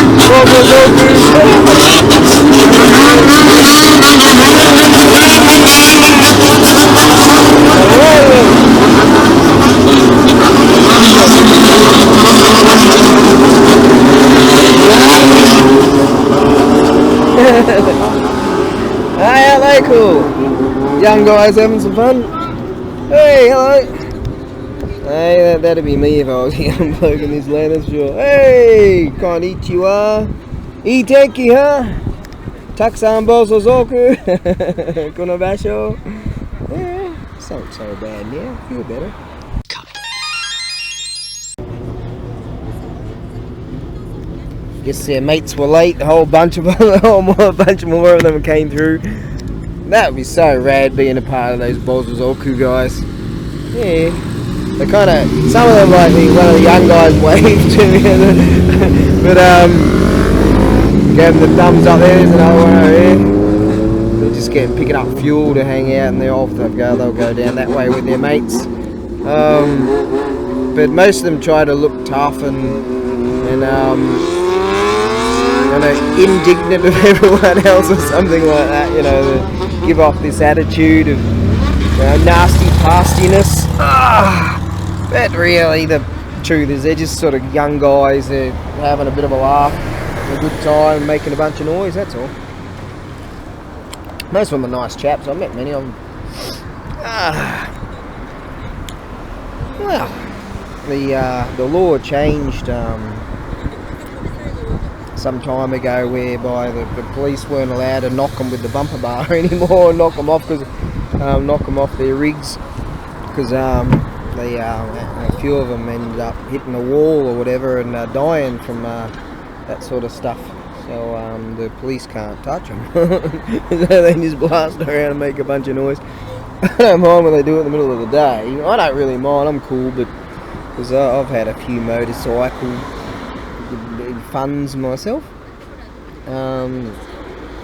S1: Hi, hello, cool. Young guys having some fun. Hey, hello. Hey, that'd be me if I was a young bloke in this land, that's sure. Hey, konnichiwa. Iteki, huh? Taksan bosozoku. Konobasho. Yeah, it's not so bad now. Feel better. Guess their mates were late. A whole bunch of them, a bunch more of them came through. That would be so rad being a part of those bosozoku guys. Yeah. They kind of, some of them like one of the young guys waved to me, but gave them the thumbs up. There's another one over here. They're just picking up fuel to hang out, and they'll go down that way with their mates. But most of them try to look tough and indignant of everyone else or something like that. You know, they give off this attitude of nasty pastiness. But really the truth is they're just sort of young guys, they're having a bit of a laugh, a good time, making a bunch of noise, that's all. Most of them are nice chaps, I've met many of them. Well, the law changed some time ago whereby the police weren't allowed to knock them with the bumper bar anymore, knock them off their rigs, because a few of them ended up hitting a wall or whatever and dying from that sort of stuff. So the police can't touch them. So they just blast around and make a bunch of noise. I don't mind when they do it in the middle of the day. I don't really mind, I'm cool, but because I've had a few motorcycle funds myself. When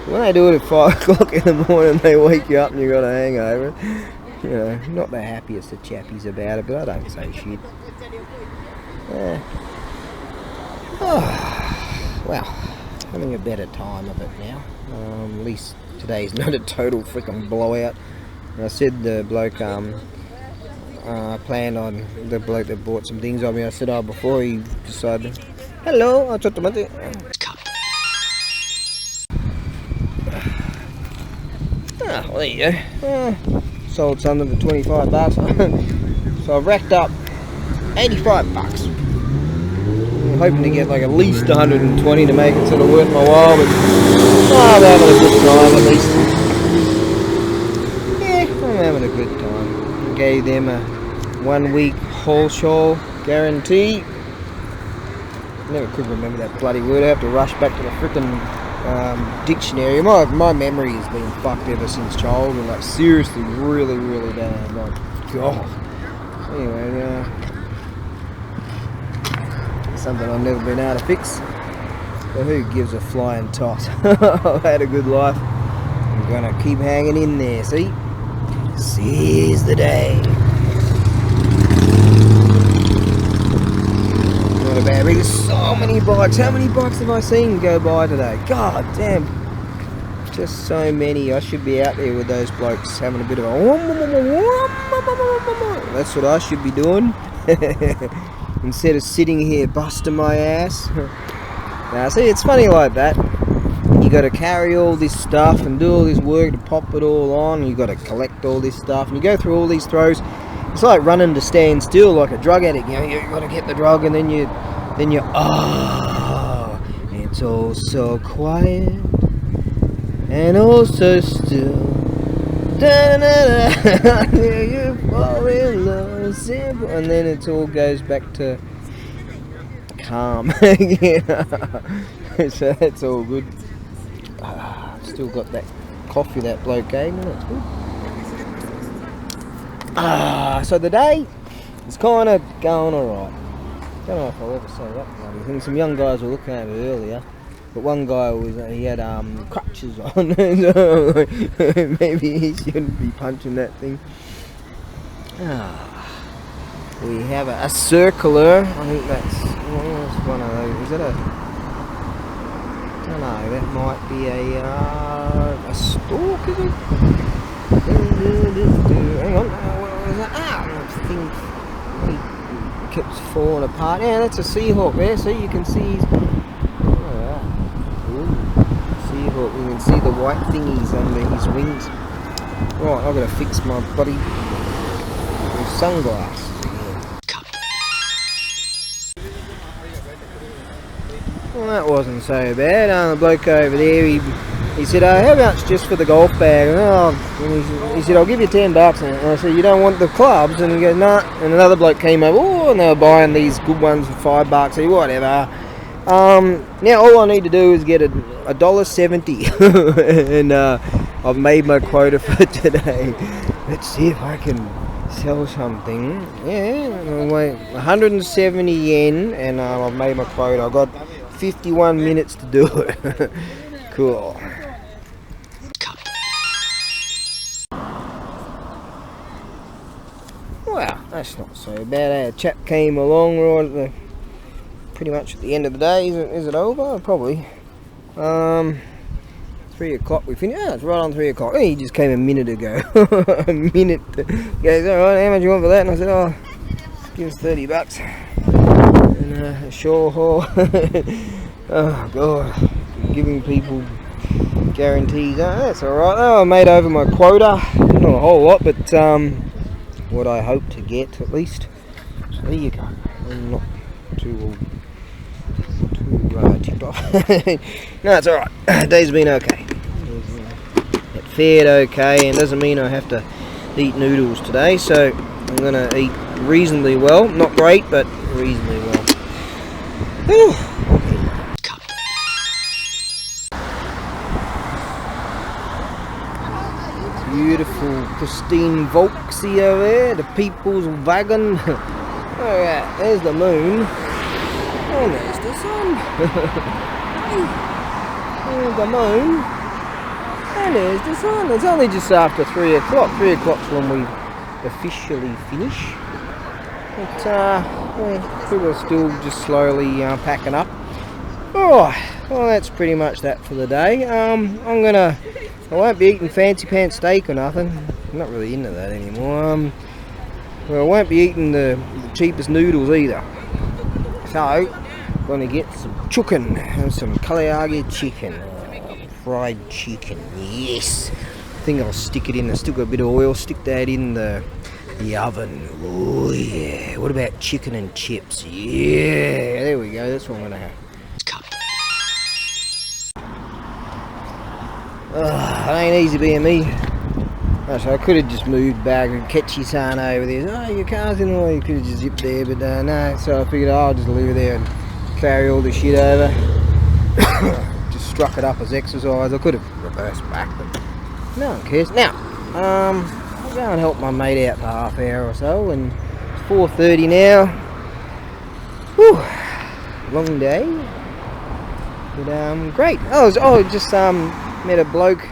S1: they do it at 5 o'clock in the morning, they wake you up and you got a hangover. You know, not the happiest of chappies about it, but I don't say shit. Well, having a better time of it now. At least today's not a total freaking blowout. I said the bloke, planned on the bloke that bought some things on me. I said, before he decided, hello, I took the money. Well, there you go. Sold something for $25. So I've racked up 85 bucks. I'm hoping to get like at least 120 to make it sort of worth my while, but I'm having a good time at least. Yeah, I'm having a good time. Gave them a 1 week wholesale guarantee. Never could remember that bloody word. I have to rush back to the frickin' dictionary. My memory has been fucked ever since childhood. Like seriously, really, really bad. Like, God. Anyway, something I've never been able to fix. But who gives a flying toss? I've had a good life. I'm gonna keep hanging in there. See? Seize the day. Not a bad rig. There's so many bikes. How many bikes have I seen go by today? God damn. Just so many. I should be out there with those blokes having a bit of a... That's what I should be doing. Instead of sitting here busting my ass. Now see, it's funny like that. You got to carry all this stuff and do all this work to pop it all on. You got to collect all this stuff and you go through all these throws. It's like running to stand still like a drug addict. You know, you got to get the drug and then you it's all so quiet and all so still. You fall in love, simple, and then it all goes back to calm. So that's all good. Still got that coffee that bloke gave me. That's good. So the day is kind of going alright. Don't know if I'll ever say that bloody thing. Some young guys were looking at it earlier. But one guy he had crutches on. Maybe he shouldn't be punching that thing. We have a circular. I think that's one of those. Is it a? I don't know. That might be a stalk, is it? Hang on. What is that? I think it keeps falling apart. Yeah, that's a Seahawk there. See, you can see. You can see the white thingies under his wings. Right, I've got to fix my bloody sunglasses again. Well, that wasn't so bad. The bloke over there, he said, how much just for the golf bag? And he said, I'll give you $10. And I said, you don't want the clubs? And he goes, nah. And another bloke came over, and they were buying these good ones for $5. I said, whatever. Now all I need to do is get $1.70 and I've made my quota for today. Let's see if I can sell something. Yeah, 170 yen and I've made my quota. I've got 51 minutes to do it. Cool. Wow, that's not so bad. A chap came along right at the pretty much at the end of the day. Is it over? Probably. 3 o'clock we finished. Yeah, it's right on 3 o'clock. He just came a minute ago. A minute. He goes, alright, how much you want for that? And I said, oh, give us $30. And a shore haul. Oh god, giving people guarantees. Oh, that's alright. Oh, I made over my quota. Not a whole lot, but what I hope to get at least. So there you go. I'm not too tipped off. No, it's alright. Day's been okay. It fared okay, and doesn't mean I have to eat noodles today, so I'm gonna eat reasonably well. Not great, but reasonably well. Whew. Beautiful, pristine Volkswagen there, the people's wagon. Alright, there's the moon. And there's the sun. There's the moon. And there's the sun. It's only just after 3 o'clock. 3 o'clock's when we officially finish. But people are still just slowly packing up. Alright, well that's pretty much that for the day. I won't be eating fancy pants steak or nothing. I'm not really into that anymore. Well, I won't be eating the cheapest noodles either. So, I'm going to get some chicken and some karaage chicken. Fried chicken, yes. I think I'll stick it in. I've still got a bit of oil. Stick that in the the oven. Oh yeah. What about chicken and chips? Yeah. There we go. That's what I'm gonna have. It ain't easy being me. So I could have just moved back and catch your son over there. Oh, your car's in the way. You could have just zipped there, but no. So I figured I'll just leave it there and carry all the shit over. Just struck it up as exercise. I could have reversed back, but no one cares. Now, I'll go and help my mate out for half hour or so, and it's 4:30 now. Whew, long day, but great. Just met a bloke.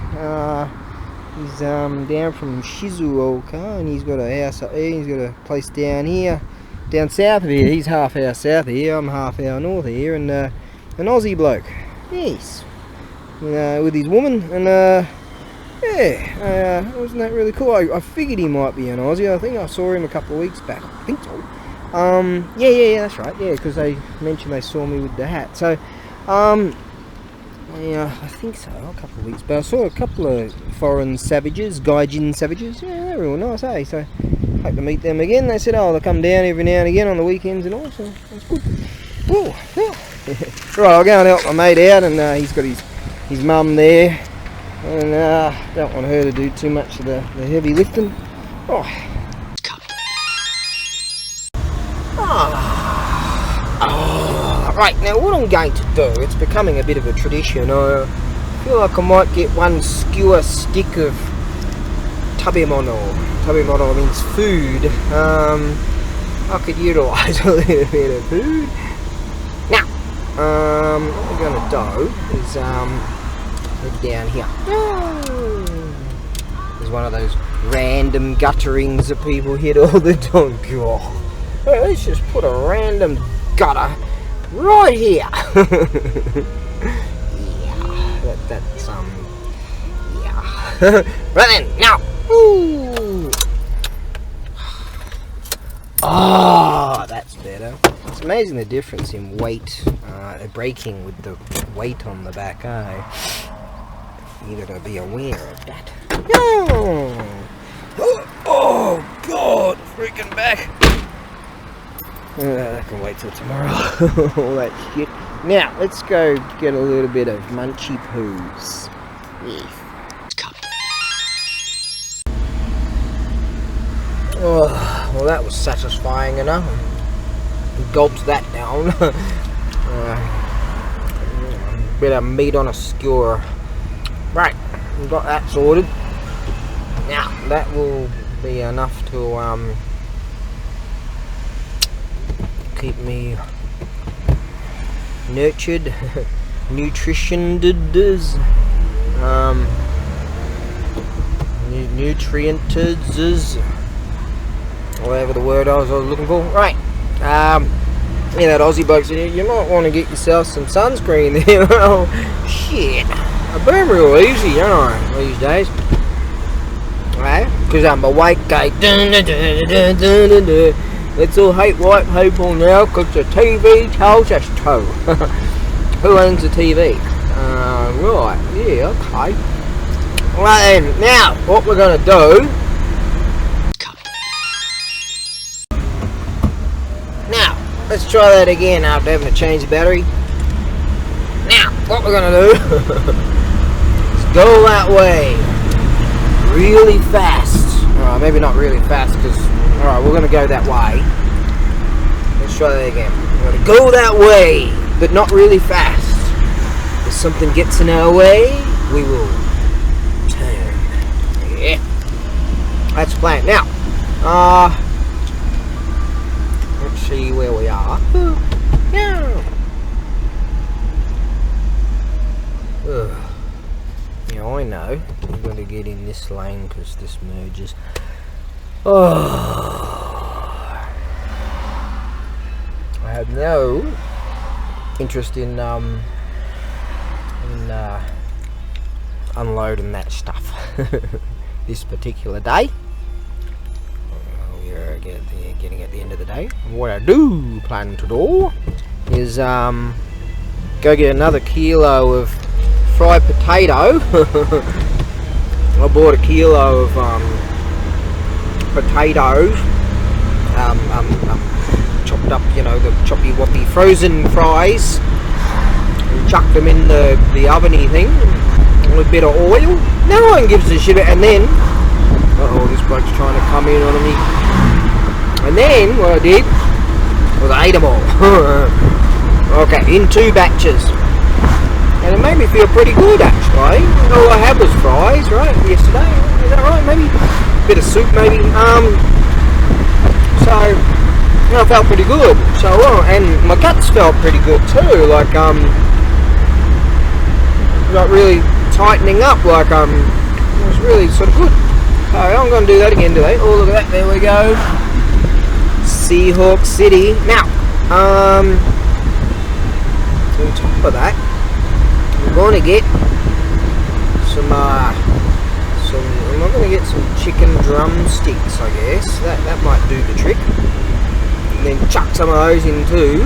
S1: He's down from Shizuoka, and he's got a house up there. He's got a place down here, down south of here. He's half hour south of here. I'm half hour north of here, and an Aussie bloke. Yes, with his woman, and yeah, wasn't that really cool? I figured he might be an Aussie. I think I saw him a couple of weeks back. I think so. Yeah, that's right. Yeah, because they mentioned they saw me with the hat. So, yeah, I think so. A couple of weeks, but I saw a couple of foreign savages, gaijin savages. Yeah, they're real nice, eh? So, hope to meet them again. They said, oh, they'll come down every now and again on the weekends and all. So that's good. Oh, yeah. Right, I'll go and help my mate out, and he's got his mum there, and don't want her to do too much of the heavy lifting. Oh. Right, now what I'm going to do, it's becoming a bit of a tradition. I feel like I might get one skewer stick of tabemono. Tabemono means food. I could utilise a little bit of food. Now, what we're going to do is head down here. There's one of those random gutterings that people hit all the time. God. Hey, let's just put a random gutter right here. Yeah, that's yeah. Right then, now. Ooh. Oh, that's better. It's amazing the difference in weight, braking with the weight on the back, eh? You gotta be aware of that. Oh God, freaking back. I can wait till tomorrow. All that shit. Now, let's go get a little bit of munchy poos. Yes. Oh, well, that was satisfying enough. Gulped that down. Bit of meat on a skewer. Right, we've got that sorted. Now, that will be enough to keep me nurtured, nutritioned, nutriented, whatever the word I was looking for. Right, yeah, that Aussie bloke said, you might want to get yourself some sunscreen there. Well, shit, I burn real easy, don't I, these days? Right, because I'm a white guy. Let's all hate white people now because the TV tells us to. Who owns the TV? Right, yeah, okay. Right then, now, what we're going to do... Now, let's try that again after having to change the battery. Now, what we're going to do... is go that way. Really fast. Alright, maybe not really fast because... Alright, we're going to go that way. Let's try that again. We're going to go that way, but not really fast. If something gets in our way, we will turn. Yeah. That's the plan. Now, let's see where we are. Yeah. Yeah, I know. I'm going to get in this lane because this merges. Oh, I have no interest in unloading that stuff this particular day. We're getting at the end of the day. And what I do plan to do is go get another kilo of fried potato. I bought a kilo of potatoes, chopped up, you know, the choppy woppy frozen fries, and chucked them in the oveny thing with a bit of oil. No one gives a shit. And then, this bloke's trying to come in on me. And then what I did was I ate them all. Okay, in 2 batches. And it made me feel pretty good, actually. All I had was fries, right, yesterday. Is that right? Maybe a bit of soup, maybe. So, you know, I felt pretty good. So, and my guts felt pretty good too. Like, not really tightening up. Like, it was really sort of good. So I'm going to do that again today. Oh, look at that. There we go. Seahawk City. Now, on top of that, I'm going to get I'm going to get some chicken drumsticks, I guess. That might do the trick. And then chuck some of those in too,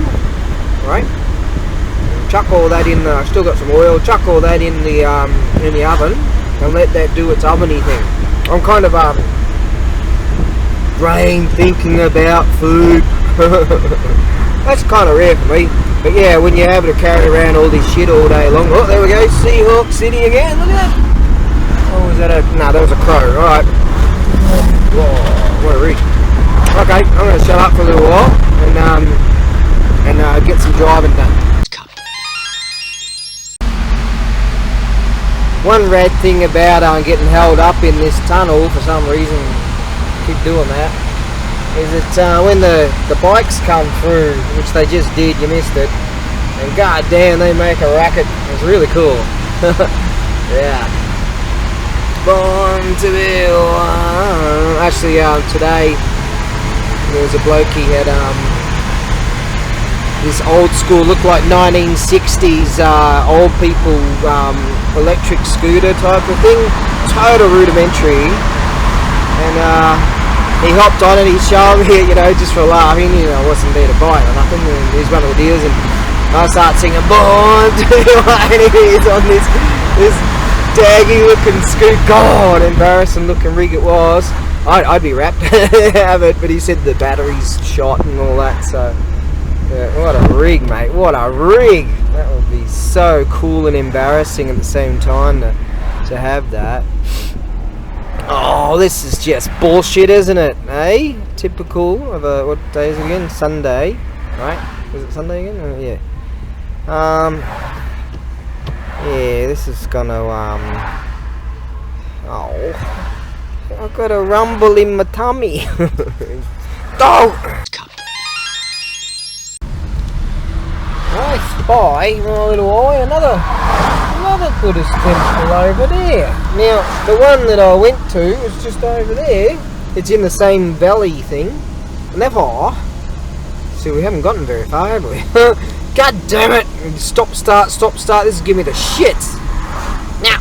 S1: right? Chuck all that in. I've still got some oil. Chuck all that in the oven and let that do its oveny thing. I'm kind of brain thinking about food. That's kind of rare for me. But yeah, when you're able to carry around all this shit all day long. Oh, there we go, Seahawk City again. Look at that. Oh, was that no, that was a crow. All right. Whoa, what a rig. Okay, I'm going to shut up for a little while and get some driving done. One rad thing about getting held up in this tunnel for some reason, keep doing that, is that when the bikes come through, which they just did, you missed it, and god damn, they make a racket. It's really cool. Yeah. Born to be one. Actually, today there was a bloke, he had this old school, looked like 1960s old people electric scooter type of thing, total rudimentary, and he hopped on and he showed me, you know, just for a laugh. He knew I wasn't there to buy it or nothing, and he's one of the deals, and I start singing Born to be One, and he's on this daggy looking scoot. God, embarrassing looking rig it was. I'd be wrapped have it, but he said the battery's shot and all that, so yeah, what a rig, mate, what a rig. That would be so cool and embarrassing at the same time to have that. Oh, this is just bullshit, isn't it? Eh? Typical of a, what day is it again? Sunday, right? Was it Sunday again? Yeah. Yeah, this is gonna oh, I've got a rumble in my tummy. Oh! I spy, my little eye, another Buddhist temple over there. Now, the one that I went to was just over there. It's in the same valley thing. Never. See, we haven't gotten very far, have we? God damn it! Stop, start, stop, start. This is giving me the shits. Now,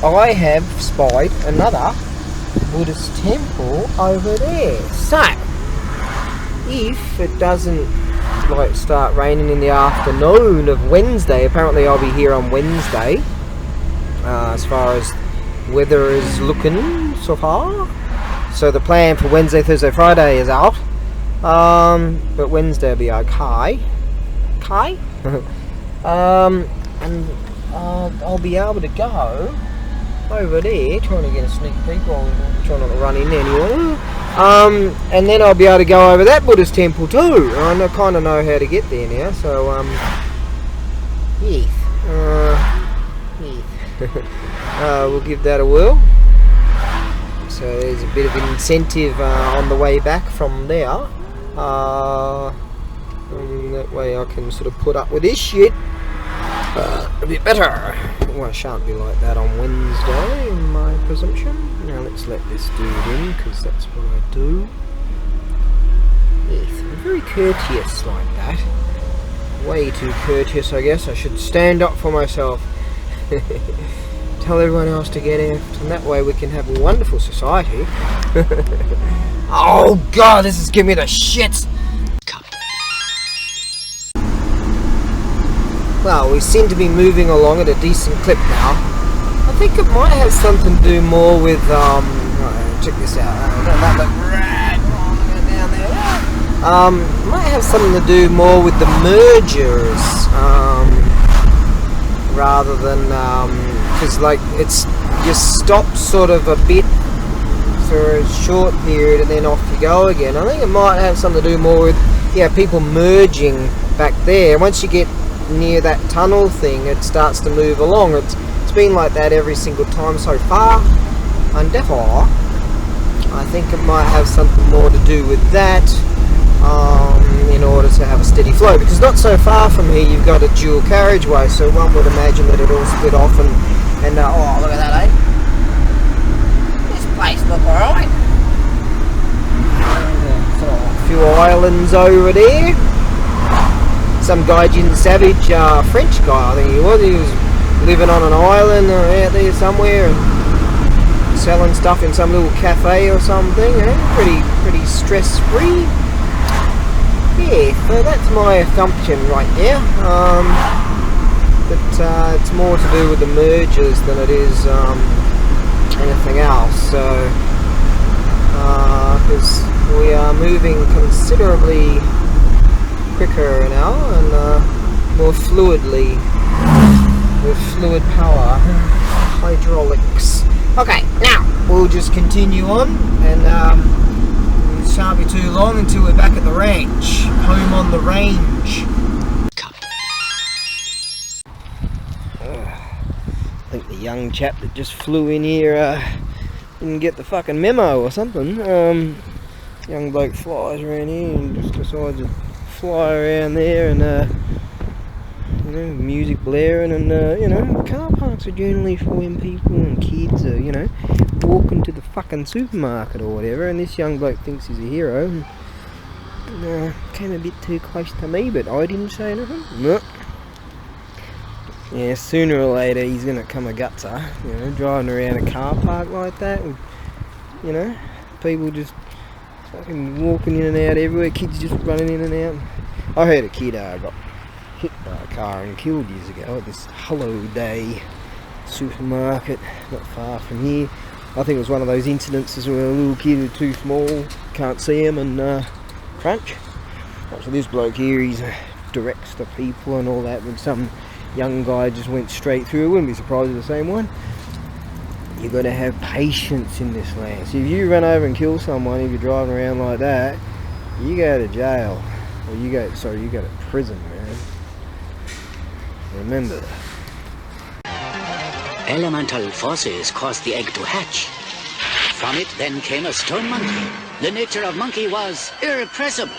S1: I have spied another Buddhist temple over there. So, if it doesn't like start raining in the afternoon of Wednesday, apparently I'll be here on Wednesday, as far as weather is looking so far. So the plan for Wednesday, Thursday, Friday is out, but Wednesday will be okay. And I'll be able to go over there, trying to get a sneak peek while I'm trying not to run in anywhere. And then I'll be able to go over that Buddhist temple too. I kind of know how to get there now, so we'll give that a whirl. So there's a bit of an incentive on the way back from there. And that way I can sort of put up with this shit a bit better. Well, it shan't be like that on Wednesday, in my presumption. Now let's let this dude in, because that's what I do. Yes, I'm very courteous like that. Way too courteous, I guess. I should stand up for myself. Tell everyone else to get out, and that way we can have a wonderful society. Oh god, this is giving me the shits! Well, we seem to be moving along at a decent clip now. I think it might have something to do more with check this out. That look right down there. Might have something to do more with the mergers, rather than because like it's just stopped sort of a bit for a short period and then off you go again. I think it might have something to do more with people merging back there. Once you get near that tunnel thing, it starts to move along. It's been like that every single time so far, and therefore I think it might have something more to do with that, in order to have a steady flow, because not so far from here you've got a dual carriageway, so one would imagine that it all split off and oh, look at that, eh? This place look alright. So a few islands over there. Some Gaijin Savage, French guy I think he was living on an island out there somewhere and selling stuff in some little cafe or something, eh? Pretty stress-free. Yeah, so that's my assumption right there. But it's more to do with the mergers than it is anything else. So, because we are moving considerably quicker now and more fluidly with fluid power, hydraulics. Okay, now we'll just continue on, and it shan't be too long until we're back at the ranch, home on the range. I think the young chap that just flew in here didn't get the fucking memo or something. Young bloke flies around here and just decides to fly around there, and you know, music blaring, and you know, car parks are generally for when people and kids are, you know, walking to the fucking supermarket or whatever, and this young bloke thinks he's a hero and came a bit too close to me, but I didn't say anything. No. Yeah, sooner or later he's gonna come a gutser, you know, driving around a car park like that, and, you know, people just fucking walking in and out everywhere, kids just running in and out. I heard a kid got hit by a car and killed years ago at this Hello Day supermarket not far from here. I think it was one of those incidences where a little kid was too small, can't see him, and crunch. So this bloke here, he directs the people and all that, but some young guy just went straight through. I wouldn't be surprised if the same one. You've got to have patience in this land. So if you run over and kill someone, if you're driving around like that, you go to jail. Or you go to prison, man. Remember that.
S4: Elemental forces caused the egg to hatch. From it then came a stone monkey. The nature of monkey was irrepressible.